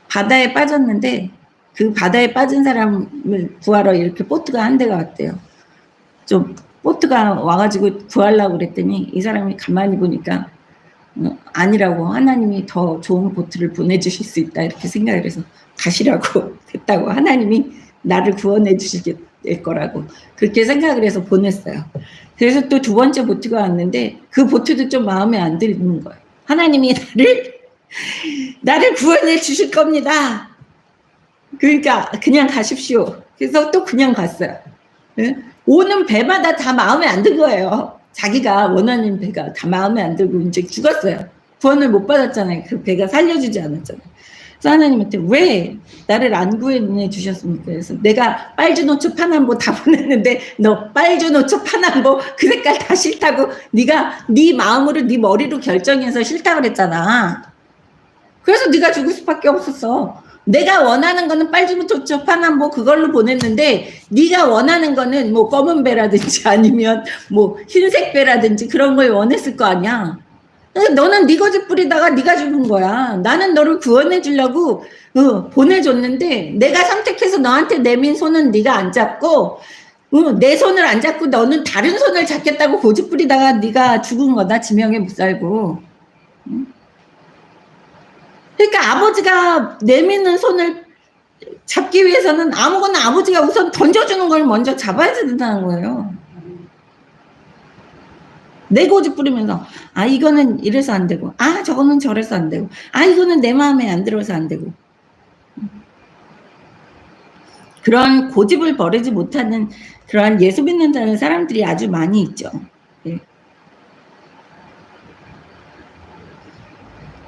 바다에 빠졌는데 그 바다에 빠진 사람을 구하러 이렇게 보트가 한 대가 왔대요. 좀 보트가 와가지고 구하려고 그랬더니 이 사람이 가만히 보니까 아니라고 하나님이 더 좋은 보트를 보내주실 수 있다 이렇게 생각을 해서 가시라고 됐다고 하나님이 나를 구원해 주실 거라고 그렇게 생각을 해서 보냈어요. 그래서 또 두 번째 보트가 왔는데 그 보트도 좀 마음에 안 드는 거예요. 하나님이 나를 구원해 주실 겁니다. 그러니까 그냥 가십시오. 그래서 또 그냥 갔어요. 예? 오는 배마다 다 마음에 안 든 거예요. 자기가 원하는 배가 다 마음에 안 들고 이제 죽었어요. 구원을 못 받았잖아요. 그 배가 살려주지 않았잖아요. 그래서 하나님한테 왜 나를 안 구해 주셨습니까? 그래서 내가 빨주노초 파남보 다 보냈는데 너 빨주노초 파남보 그 색깔 다 싫다고 네가 네 마음으로 네 머리로 결정해서 싫다고 그랬잖아. 그래서 네가 죽을 수밖에 없었어. 내가 원하는 거는 빨주노초 파남보 그걸로 보냈는데 네가 원하는 거는 뭐 검은 배라든지 아니면 뭐 흰색 배라든지 그런 걸 원했을 거 아니야. 너는 네 거짓 부리다가 네가 죽은 거야. 나는 너를 구원해 주려고 보내줬는데 내가 선택해서 너한테 내민 손은 네가 안 잡고 내 손을 안 잡고 너는 다른 손을 잡겠다고 고집 부리다가 네가 죽은 거다. 지명에 못 살고. 그러니까 아버지가 내미는 손을 잡기 위해서는 아무거나 아버지가 우선 던져주는 걸 먼저 잡아야 된다는 거예요. 내 고집 부리면서 아 이거는 이래서 안 되고 아 저거는 저래서 안 되고 아 이거는 내 마음에 안 들어서 안 되고 그런 고집을 버리지 못하는 그러한 예수 믿는다는 사람들이 아주 많이 있죠. 예.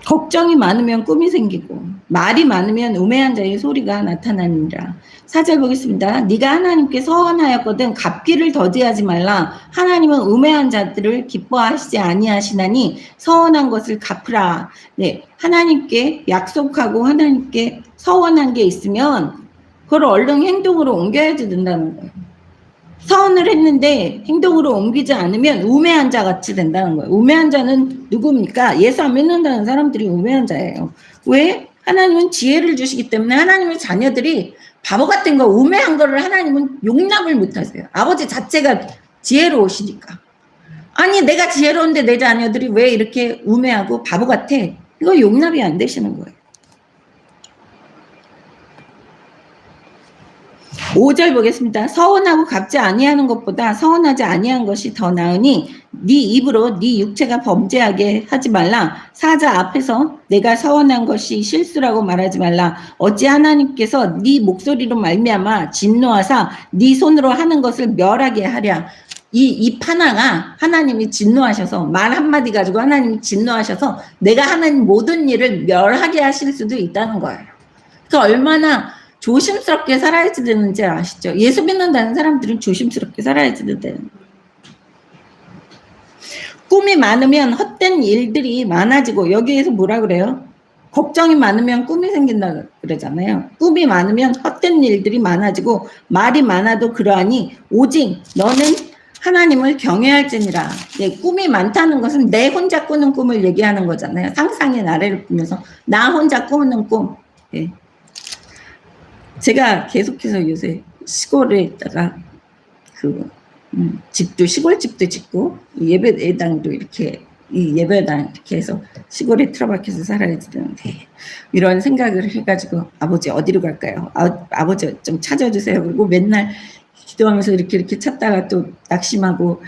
걱정이 많으면 꿈이 생기고 말이 많으면 우매한 자의 소리가 나타나니라. 4절 보겠습니다. 네가 하나님께 서원하였거든 갚기를 더디하지 말라. 하나님은 우매한 자들을 기뻐하시지 아니하시나니 서원한 것을 갚으라. 네, 하나님께 약속하고 하나님께 서원한 게 있으면 그걸 얼른 행동으로 옮겨야 된다는 거예요. 서원을 했는데 행동으로 옮기지 않으면 우매한 자 같이 된다는 거예요. 우매한 자는 누굽니까? 예수 안 믿는다는 사람들이 우매한 자예요. 왜? 하나님은 지혜를 주시기 때문에 하나님의 자녀들이 바보 같은 거 우매한 거를 하나님은 용납을 못 하세요. 아버지 자체가 지혜로우시니까. 아니 내가 지혜로운데 내 자녀들이 왜 이렇게 우매하고 바보 같아? 이거 용납이 안 되시는 거예요. 5절 보겠습니다. 서원하고 갚지 아니하는 것보다 서원하지 아니한 것이 더 나으니 네 입으로 네 육체가 범죄하게 하지 말라. 사자 앞에서 내가 서원한 것이 실수라고 말하지 말라. 어찌 하나님께서 네 목소리로 말미암아 진노하사 네 손으로 하는 것을 멸하게 하랴. 이 파나가 하나님이 진노하셔서 말 한마디 가지고 하나님이 진노하셔서 내가 하는 모든 일을 멸하게 하실 수도 있다는 거예요. 그러니까 얼마나 조심스럽게 살아야 되는지 아시죠? 예수 믿는다는 사람들은 조심스럽게 살아야 되는 거예요. 꿈이 많으면 헛된 일들이 많아지고 여기에서 뭐라 그래요? 걱정이 많으면 꿈이 생긴다 그러잖아요. 꿈이 많으면 헛된 일들이 많아지고 말이 많아도 그러하니 오직 너는 하나님을 경외할지니라. 예, 꿈이 많다는 것은 내 혼자 꾸는 꿈을 얘기하는 거잖아요. 상상의 나래를 꾸면서 나 혼자 꾸는 꿈. 예. 제가 계속해서 요새 시골에 있다가 집도 시골집도 짓고 예배당도 이렇게 이 예배당 이렇게 해서 시골에 틀어박혀서 살아야 되는데 이런 생각을 해가지고 아버지 어디로 갈까요? 아버지 좀 찾아주세요. 그리고 맨날 기도하면서 이렇게 찾다가 또 낙심하고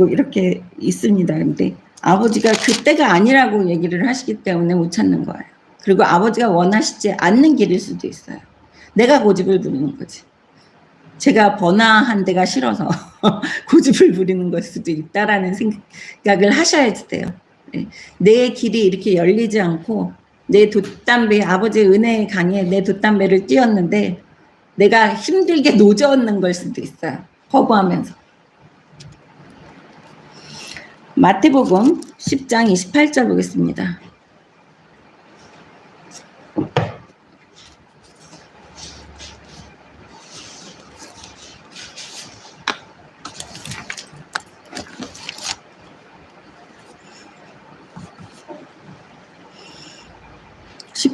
이렇게 있습니다. 근데 아버지가 그때가 아니라고 얘기를 하시기 때문에 못 찾는 거예요. 그리고 아버지가 원하시지 않는 길일 수도 있어요. 내가 고집을 부리는 거지. 제가 번화한 데가 싫어서 고집을 부리는 걸 수도 있다라는 생각을 하셔야지 돼요. 내 길이 이렇게 열리지 않고 내 돛담배, 아버지의 은혜의 강에 내 돛담배를 띄웠는데 내가 힘들게 노져얹는 걸 수도 있어요. 거부하면서. 마태복음 10장 28절 보겠습니다.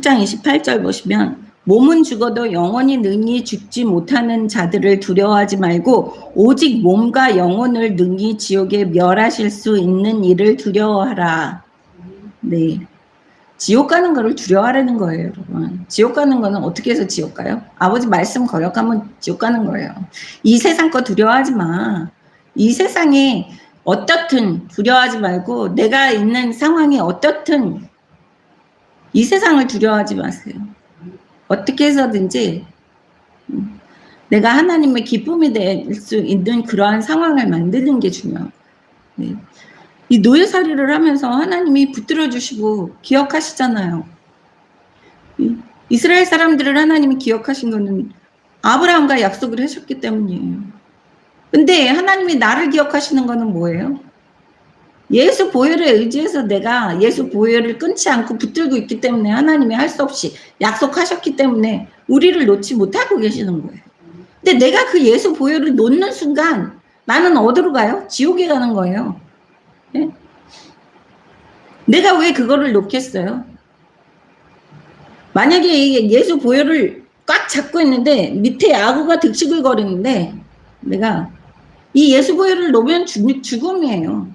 장 28절 보시면 몸은 죽어도 영원히 능히 죽지 못하는 자들을 두려워하지 말고 오직 몸과 영혼을 능히 지옥에 멸하실 수 있는 일을 두려워하라. 네, 지옥 가는 거를 두려워하라는 거예요, 여러분. 지옥 가는 거는 어떻게 해서 지옥 가요? 아버지 말씀 거역하면 지옥 가는 거예요. 이 세상 거 두려워하지 마. 이 세상에 어떻든 두려워하지 말고 내가 있는 상황이 어떻든 이 세상을 두려워하지 마세요. 어떻게 해서든지 내가 하나님의 기쁨이 될 수 있는 그러한 상황을 만드는 게 중요해요. 네. 이 노예살이를 하면서 하나님이 붙들어 주시고 기억하시잖아요. 이스라엘 사람들을 하나님이 기억하신 거는 아브라함과 약속을 하셨기 때문이에요. 근데 하나님이 나를 기억하시는 거는 뭐예요? 예수 보혈에 의지해서 내가 예수 보혈을 끊지 않고 붙들고 있기 때문에 하나님이 할 수 없이 약속하셨기 때문에 우리를 놓지 못하고 계시는 거예요. 근데 내가 그 예수 보혈을 놓는 순간 나는 어디로 가요? 지옥에 가는 거예요. 네? 내가 왜 그거를 놓겠어요? 만약에 예수 보혈을 꽉 잡고 있는데 밑에 악어가 득식을 거리는데 내가 이 예수 보혈을 놓으면 죽음이에요.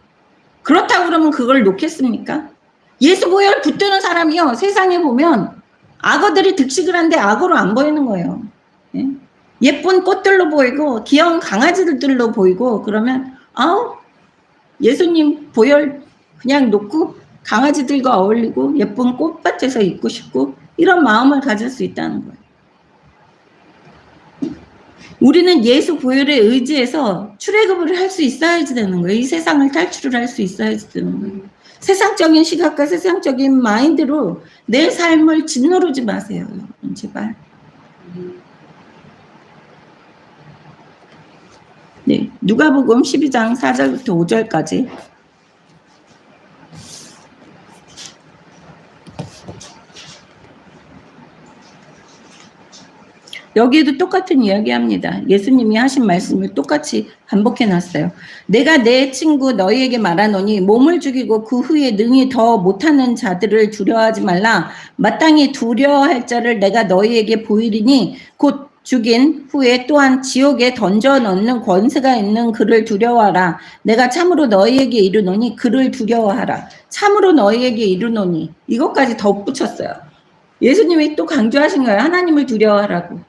그렇다고 그러면 그걸 놓겠습니까? 예수 보혈 붙드는 사람이요. 세상에 보면 악어들이 득식을 하는데 악어로 안 보이는 거예요. 예? 예쁜 꽃들로 보이고 귀여운 강아지들로 보이고 그러면 아우 예수님 보혈 그냥 놓고 강아지들과 어울리고 예쁜 꽃밭에서 있고 싶고 이런 마음을 가질 수 있다는 거예요. 우리는 예수 보혈에 의지해서 출애굽을 할 수 있어야지 되는 거예요. 이 세상을 탈출을 할 수 있어야지 되는 거예요. 세상적인 시각과 세상적인 마인드로 내 삶을 짓누르지 마세요. 여러분 제발. 네, 누가복음 12장 4절부터 5절까지. 여기에도 똑같은 이야기합니다. 예수님이 하신 말씀을 똑같이 반복해 놨어요. 내가 내 친구 너희에게 말하노니 몸을 죽이고 그 후에 능히 더 못하는 자들을 두려워하지 말라. 마땅히 두려워할 자를 내가 너희에게 보이리니 곧 죽인 후에 또한 지옥에 던져 넣는 권세가 있는 그를 두려워하라. 내가 참으로 너희에게 이르노니 그를 두려워하라. 참으로 너희에게 이르노니 이것까지 덧붙였어요. 예수님이 또 강조하신 거예요. 하나님을 두려워하라고.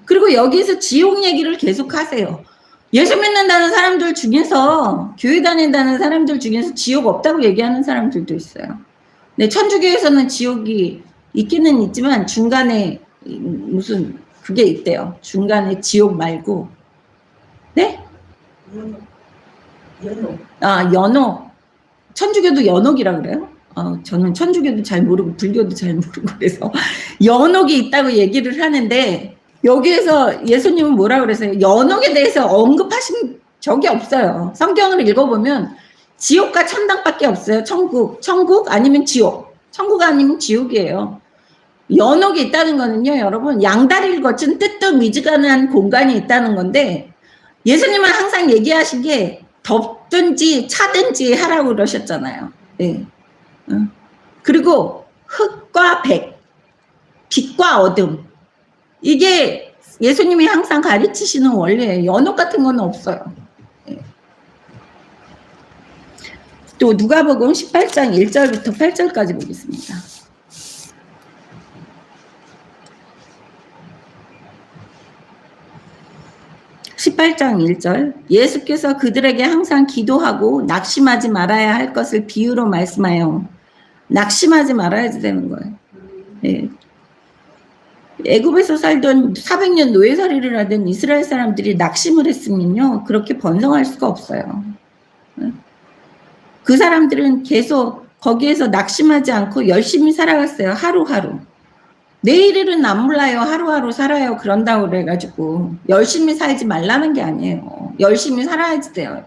그리고 여기에서 지옥 얘기를 계속 하세요. 예수 믿는다는 사람들 중에서 교회 다닌다는 사람들 중에서 지옥 없다고 얘기하는 사람들도 있어요. 네, 천주교에서는 지옥이 있기는 있지만 중간에 무슨 그게 있대요. 중간에 지옥 말고 네? 연옥. 아, 연옥. 천주교도 연옥이라 그래요? 저는 천주교도 잘 모르고 불교도 잘 모르고 그래서 연옥이 있다고 얘기를 하는데 여기에서 예수님은 뭐라 그러세요? 연옥에 대해서 언급하신 적이 없어요. 성경을 읽어보면 지옥과 천당밖에 없어요. 천국 아니면 지옥. 천국 아니면 지옥이에요. 연옥이 있다는 거는요, 여러분 양다리를 거친 뜨뜻미지근한 공간이 있다는 건데 예수님은 항상 얘기하신 게 덥든지 차든지 하라고 그러셨잖아요. 네. 그리고 흙과 백, 빛과 어둠. 이게 예수님이 항상 가르치시는 원리예요. 연옥 같은 건 없어요. 또 누가복음 18장 1절부터 8절까지 보겠습니다. (18장 1절) 예수께서 그들에게 항상 기도하고 낙심하지 말아야 할 것을 비유로 말씀하여 낙심하지 말아야 되는 거예요. 네. 애굽에서 살던 400년 노예살이를 하던 이스라엘 사람들이 낙심을 했으면요 그렇게 번성할 수가 없어요. 그 사람들은 계속 거기에서 낙심하지 않고 열심히 살아갔어요. 하루하루. 내일은 안 몰라요. 하루하루 살아요. 그런다고 그래가지고 열심히 살지 말라는 게 아니에요. 열심히 살아야지 돼요.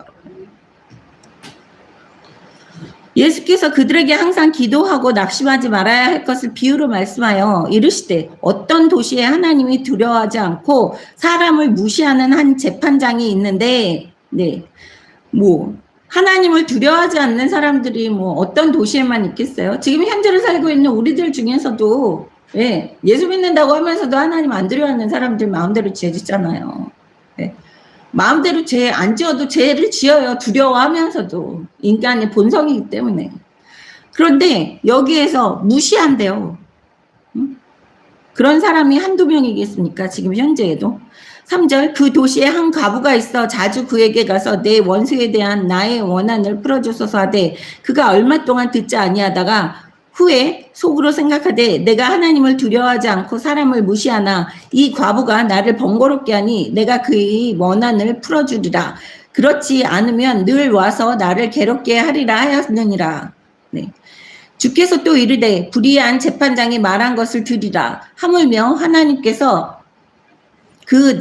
예수께서 그들에게 항상 기도하고 낙심하지 말아야 할 것을 비유로 말씀하여 이르시되 어떤 도시에 하나님이 두려워하지 않고 사람을 무시하는 한 재판장이 있는데 네, 뭐 하나님을 두려워하지 않는 사람들이 뭐 어떤 도시에만 있겠어요? 지금 현재를 살고 있는 우리들 중에서도 예, 예수 믿는다고 하면서도 하나님 안 두려워하는 사람들 마음대로 죄 짓잖아요. 예. 마음대로 죄 안 지어도 죄를 지어요. 두려워하면서도 인간의 본성이기 때문에. 그런데 여기에서 무시한대요. 그런 사람이 한두 명이겠습니까? 지금 현재에도. 3절 그 도시에 한 과부가 있어 자주 그에게 가서 내 원수에 대한 나의 원한을 풀어주소서 하되 그가 얼마 동안 듣지 아니하다가 후에 속으로 생각하되 내가 하나님을 두려워하지 않고 사람을 무시하나 이 과부가 나를 번거롭게 하니 내가 그의 원한을 풀어주리라. 그렇지 않으면 늘 와서 나를 괴롭게 하리라 하였느니라. 네. 주께서 또 이르되 불의한 재판장이 말한 것을 들으라. 하물며 하나님께서 그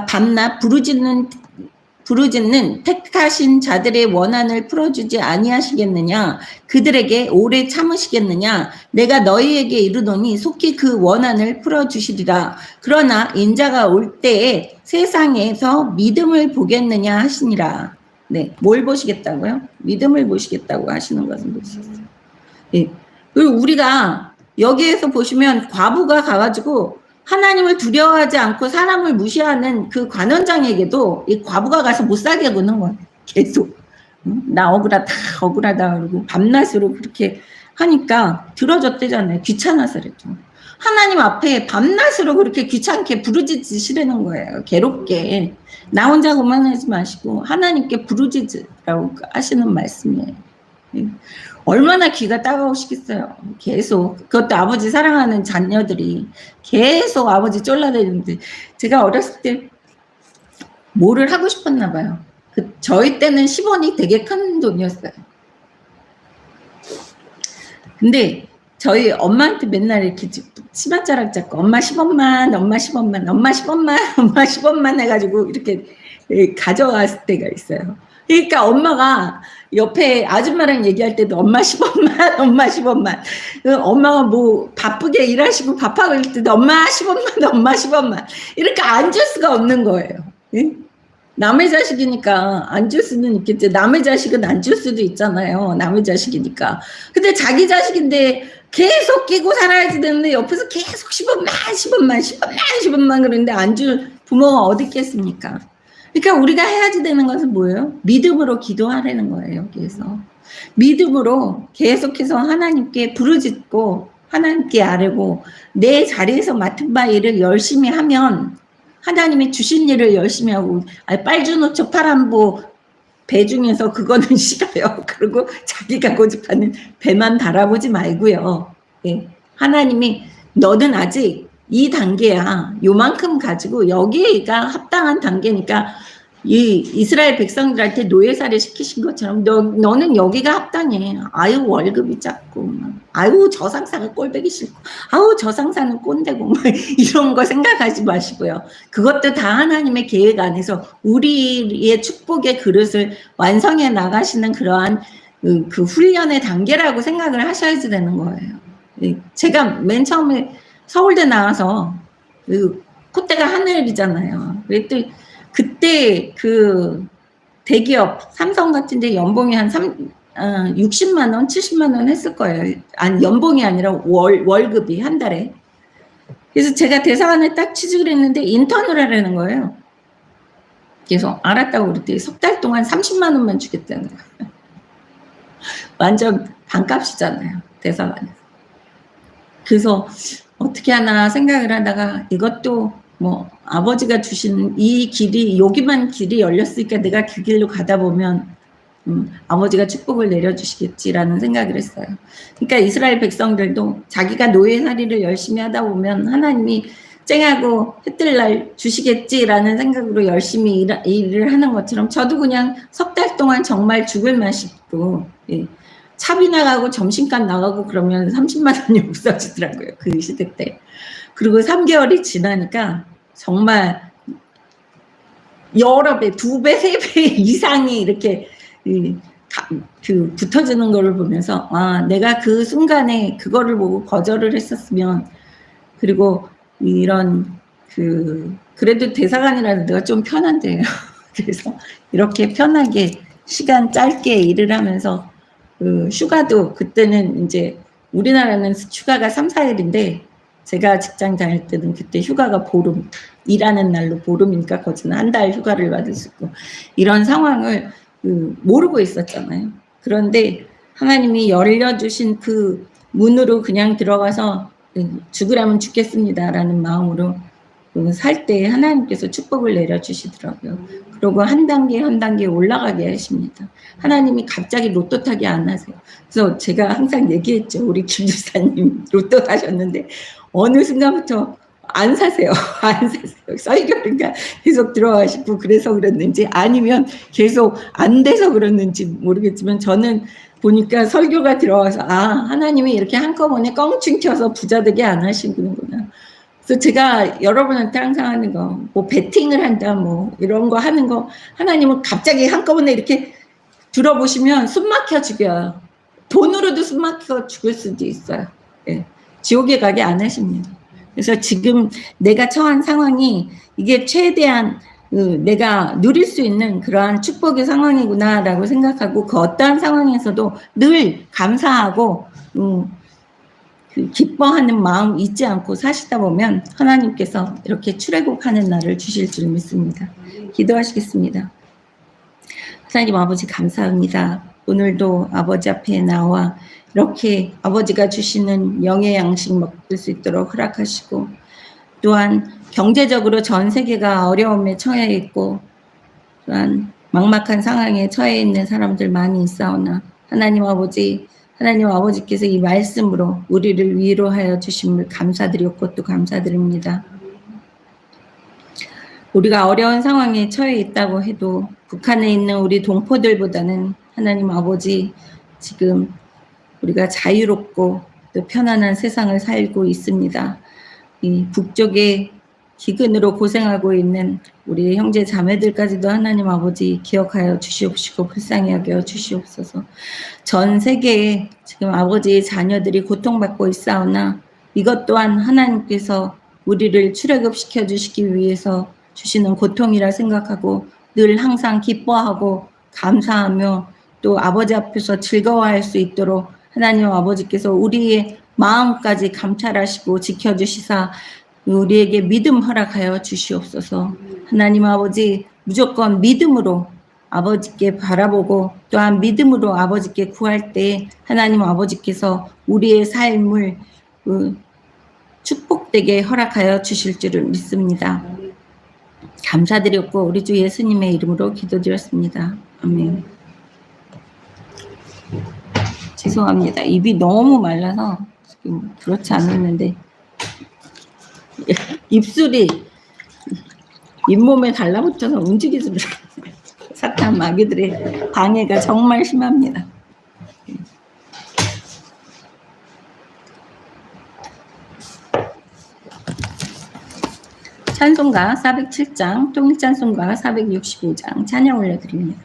밤낮 부르짖는 택하신 자들의 원한을 풀어주지 아니하시겠느냐? 그들에게 오래 참으시겠느냐? 내가 너희에게 이르노니 속히 그 원한을 풀어주시리라. 그러나 인자가 올 때에 세상에서 믿음을 보겠느냐 하시니라. 네, 뭘 보시겠다고요? 믿음을 보시겠다고 하시는 것은 보시겠어요. 네. 그리고 우리가 여기에서 보시면 과부가 가가지고 하나님을 두려워하지 않고 사람을 무시하는 그 관원장에게도 이 과부가 가서 못 살게 구는 거예요. 계속. 나 억울하다, 억울하다. 그러고 밤낮으로 그렇게 하니까 들어줬대잖아요. 귀찮아서 그랬죠. 하나님 앞에 밤낮으로 그렇게 귀찮게 부르짖으시라는 거예요. 괴롭게. 나 혼자 그만하지 마시고 하나님께 부르짖으라고 하시는 말씀이에요. 얼마나 귀가 따가우시겠어요. 계속. 그것도 아버지 사랑하는 자녀들이 계속 아버지 쫄라대는데 제가 어렸을 때 뭐를 하고 싶었나 봐요. 저희 때는 10원이 되게 큰 돈이었어요. 근데 저희 엄마한테 맨날 이렇게 치맛자락 잡고 엄마 10원만, 엄마 10원만, 엄마 10원만, 엄마 10원만 해가지고 이렇게 가져갔을 때가 있어요. 그러니까 엄마가 옆에 아줌마랑 얘기할 때도 엄마 10원만, 엄마 10원만. 엄마가 뭐 바쁘게 일하시고 밥하고 있을 때도 엄마 10원만, 엄마 10원만. 이렇게 안 줄 수가 없는 거예요. 예? 남의 자식이니까 안 줄 수는 있겠지. 남의 자식은 안 줄 수도 있잖아요. 남의 자식이니까. 근데 자기 자식인데 계속 끼고 살아야지 되는데 옆에서 계속 10원만, 10원만, 10원만, 10원만 그러는데 안 줄 부모가 어디 있겠습니까? 그러니까 우리가 해야지 되는 것은 뭐예요? 믿음으로 기도하라는 거예요. 여기에서 믿음으로 계속해서 하나님께 부르짖고 하나님께 아뢰고 내 자리에서 맡은 바 일을 열심히 하면 하나님이 주신 일을 열심히 하고 빨주노초 파란보 배 중에서 그거는 싫어요. 그리고 자기가 고집하는 배만 바라보지 말고요. 예. 하나님이 너는 아직 이 단계야. 요만큼 가지고 여기가 합당한 단계니까 이 이스라엘 백성들한테 노예살이 시키신 것처럼 너는 여기가 합당해. 아유 월급이 작고 아유 저 상사가 꼴보기 싫고 아유 저 상사는 꼰대고 뭐 이런 거 생각하지 마시고요. 그것도 다 하나님의 계획 안에서 우리의 축복의 그릇을 완성해 나가시는 그러한 그 훈련의 단계라고 생각을 하셔야지 되는 거예요. 제가 맨 처음에 서울대 나와서 콧대가 하늘이잖아요. 그랬더니 그때 그 대기업 삼성 같은데 연봉이 한 60만 원, 70만 원 했을 거예요. 아니 연봉이 아니라 월급이 한 달에. 그래서 제가 대사관에 딱 취직을 했는데 인턴을 하라는 거예요. 그래서 알았다고 그랬더니 석 달 동안 30만 원만 주겠다는 거예요. 완전 반값이잖아요. 대사관에서. 그래서 어떻게 하나 생각을 하다가 이것도 뭐 아버지가 주신 이 길이 여기만 길이 열렸으니까 내가 그 길로 가다 보면 아버지가 축복을 내려주시겠지라는 생각을 했어요. 그러니까 이스라엘 백성들도 자기가 노예살이를 열심히 하다 보면 하나님이 쨍하고 해뜰 날 주시겠지라는 생각으로 열심히 일을 하는 것처럼 저도 그냥 석 달 동안 정말 죽을 맛이고 예. 차비 나가고 점심값 나가고 그러면 30만 원이 없어지더라고요. 그 시대 때. 그리고 3개월이 지나니까 정말 여러 배, 2배, 3배 이상이 이렇게 붙어지는 거를 보면서 아, 내가 그 순간에 그거를 보고 거절을 했었으면 그리고 이런 그래도 대사관이라도 내가 좀 편한데요. 그래서 이렇게 편하게 시간 짧게 일을 하면서 휴가도 그때는 이제 우리나라는 휴가가 3, 4일인데 제가 직장 다닐 때는 그때 휴가가 보름, 일하는 날로 보름이니까 거기는 한 달 휴가를 받을 수 있고 이런 상황을 모르고 있었잖아요. 그런데 하나님이 열려주신 그 문으로 그냥 들어가서 죽으라면 죽겠습니다라는 마음으로 살 때 하나님께서 축복을 내려주시더라고요. 그리고 한 단계 한 단계 올라가게 하십니다. 하나님이 갑자기 로또 타기 안 하세요. 그래서 제가 항상 얘기했죠. 우리 김 집사님 로또 타셨는데 어느 순간부터 안 사세요. 안 사세요. 설교가 계속 들어가시고 그래서 그랬는지 아니면 계속 안 돼서 그랬는지 모르겠지만 저는 보니까 설교가 들어와서 하나님이 이렇게 한꺼번에 껑충 켜서 부자 되게 안 하시는구나. 그래서 제가 여러분한테 항상 하는 거, 뭐 베팅을 한다, 뭐 이런 거 하는 거, 하나님은 갑자기 한꺼번에 이렇게 들어보시면 숨 막혀 죽여요. 돈으로도 숨 막혀 죽을 수도 있어요. 예. 지옥에 가게 안 하십니다. 그래서 지금 내가 처한 상황이 이게 최대한 내가 누릴 수 있는 그러한 축복의 상황이구나라고 생각하고 그 어떠한 상황에서도 늘 감사하고 기뻐하는 마음 잊지 않고 사시다 보면 하나님께서 이렇게 출애굽하는 날을 주실 줄 믿습니다. 기도하시겠습니다. 하나님 아버지 감사합니다. 오늘도 아버지 앞에 나와 이렇게 아버지가 주시는 영의 양식 먹을 수 있도록 허락하시고 또한 경제적으로 전 세계가 어려움에 처해 있고 또한 막막한 상황에 처해 있는 사람들 많이 있사오나 하나님 아버지께서 이 말씀으로 우리를 위로하여 주심을 감사드렸고 또 감사드립니다. 우리가 어려운 상황에 처해 있다고 해도 북한에 있는 우리 동포들보다는 하나님 아버지 지금 우리가 자유롭고 또 편안한 세상을 살고 있습니다. 이 북쪽에 기근으로 고생하고 있는 우리 형제 자매들까지도 하나님 아버지 기억하여 주시옵시고 불쌍히 여겨 주시옵소서. 전 세계에 지금 아버지의 자녀들이 고통받고 있사오나 이것 또한 하나님께서 우리를 출애굽시켜 주시기 위해서 주시는 고통이라 생각하고 늘 항상 기뻐하고 감사하며 또 아버지 앞에서 즐거워할 수 있도록 하나님 아버지께서 우리의 마음까지 감찰하시고 지켜주시사 우리에게 믿음 허락하여 주시옵소서. 하나님 아버지 무조건 믿음으로 아버지께 바라보고 또한 믿음으로 아버지께 구할 때 하나님 아버지께서 우리의 삶을 축복되게 허락하여 주실 줄을 믿습니다. 감사드렸고 우리 주 예수님의 이름으로 기도드렸습니다. 아멘. 죄송합니다. 입이 너무 말라서 지금 그렇지 않았는데 입술이 잇몸에 달라붙어서 움직이지 못해요. 사탄 마귀들의 방해가 정말 심합니다. 찬송가 407장, 통일찬송가 465장 찬양 올려드립니다.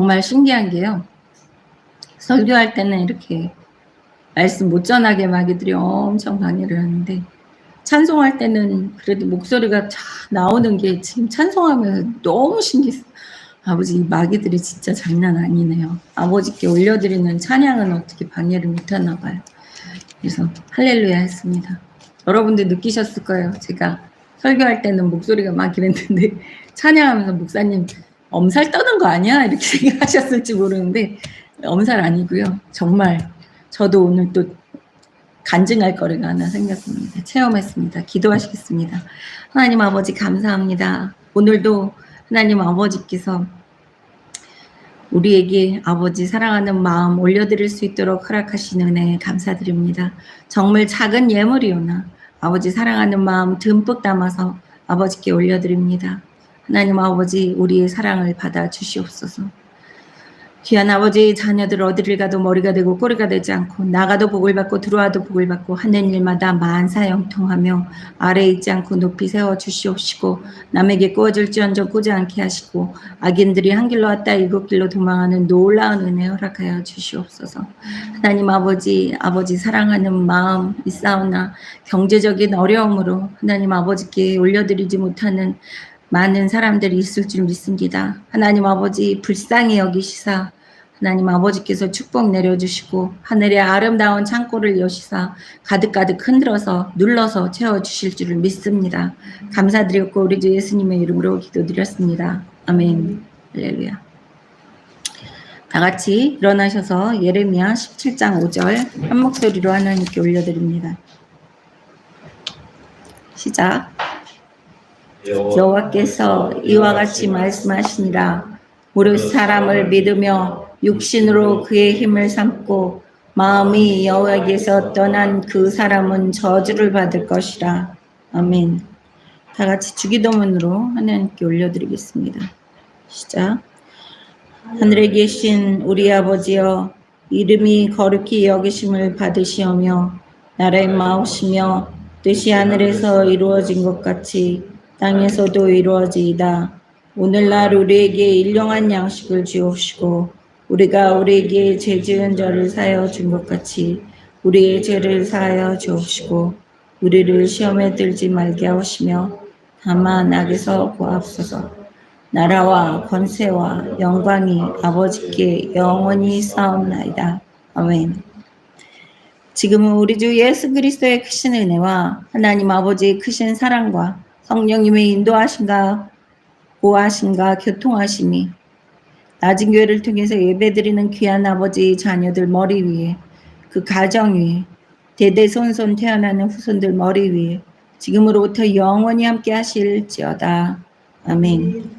정말 신기한 게요. 설교할 때는 이렇게 말씀 못 전하게 마귀들이 엄청 방해를 하는데 찬송할 때는 그래도 목소리가 잘 나오는 게 지금 찬송하면서 너무 신기했어요. 아버지, 이 마귀들이 진짜 장난 아니네요. 아버지께 올려드리는 찬양은 어떻게 방해를 못하나 봐요. 그래서 할렐루야 했습니다. 여러분들 느끼셨을 거예요. 제가 설교할 때는 목소리가 막 이랬는데 찬양하면서 목사님 엄살 떠는 거 아니야? 이렇게 생각하셨을지 모르는데 엄살 아니고요. 정말 저도 오늘 또 간증할 거리가 하나 생겼습니다. 체험했습니다. 기도하시겠습니다. 하나님 아버지 감사합니다. 오늘도 하나님 아버지께서 우리에게 아버지 사랑하는 마음 올려드릴 수 있도록 허락하신 은혜에 감사드립니다. 정말 작은 예물이오나 아버지 사랑하는 마음 듬뿍 담아서 아버지께 올려드립니다. 하나님 아버지 우리의 사랑을 받아 주시옵소서. 귀한 아버지, 자녀들 어디를 가도 머리가 되고 꼬리가 되지 않고 나가도 복을 받고 들어와도 복을 받고 하는 일마다 만사형통하며 아래에 있지 않고 높이 세워 주시옵시고 남에게 꾸어질지언정 꾸지 않게 하시고 악인들이 한 길로 왔다 일곱 길로 도망하는 놀라운 은혜 허락하여 주시옵소서. 하나님 아버지, 아버지 사랑하는 마음 있사오나 경제적인 어려움으로 하나님 아버지께 올려드리지 못하는 많은 사람들이 있을 줄 믿습니다. 하나님 아버지 불쌍히 여기시사 하나님 아버지께서 축복 내려주시고 하늘의 아름다운 창고를 여시사 가득가득 흔들어서 눌러서 채워주실 줄을 믿습니다. 감사드렸고 우리 주 예수님의 이름으로 기도드렸습니다. 아멘. 할렐루야. 다 같이 일어나셔서 예레미야 17장 5절 한 목소리로 하나님께 올려드립니다. 시작. 여호와께서 이와 같이 말씀하시니라. 무릇 사람을 믿으며 육신으로 그의 힘을 삼고 마음이 여호와께서 떠난 그 사람은 저주를 받을 것이라. 아멘. 다 같이 주기도문으로 하나님께 올려드리겠습니다. 시작. 하늘에 계신 우리 아버지여, 이름이 거룩히 여기심을 받으시오며 나라의 마옵시며 뜻이 하늘에서 이루어진 것 같이 땅에서도 이루어지이다. 오늘날 우리에게 일용할 양식을 주옵시고 우리가 우리에게 죄 지은 자를 사하여 준 것 같이 우리의 죄를 사하여 주옵시고 우리를 시험에 들지 말게 하시며 다만 악에서 구하옵소서. 나라와 권세와 영광이 아버지께 영원히 싸움나이다. 아멘. 지금은 우리 주 예수 그리스도의 크신 은혜와 하나님 아버지의 크신 사랑과 성령님의 인도하심과 보호하심과 교통하심이 낮은 교회를 통해서 예배드리는 귀한 아버지 자녀들 머리 위에, 그 가정 위에, 대대손손 태어나는 후손들 머리 위에 지금으로부터 영원히 함께 하실지어다. 아멘.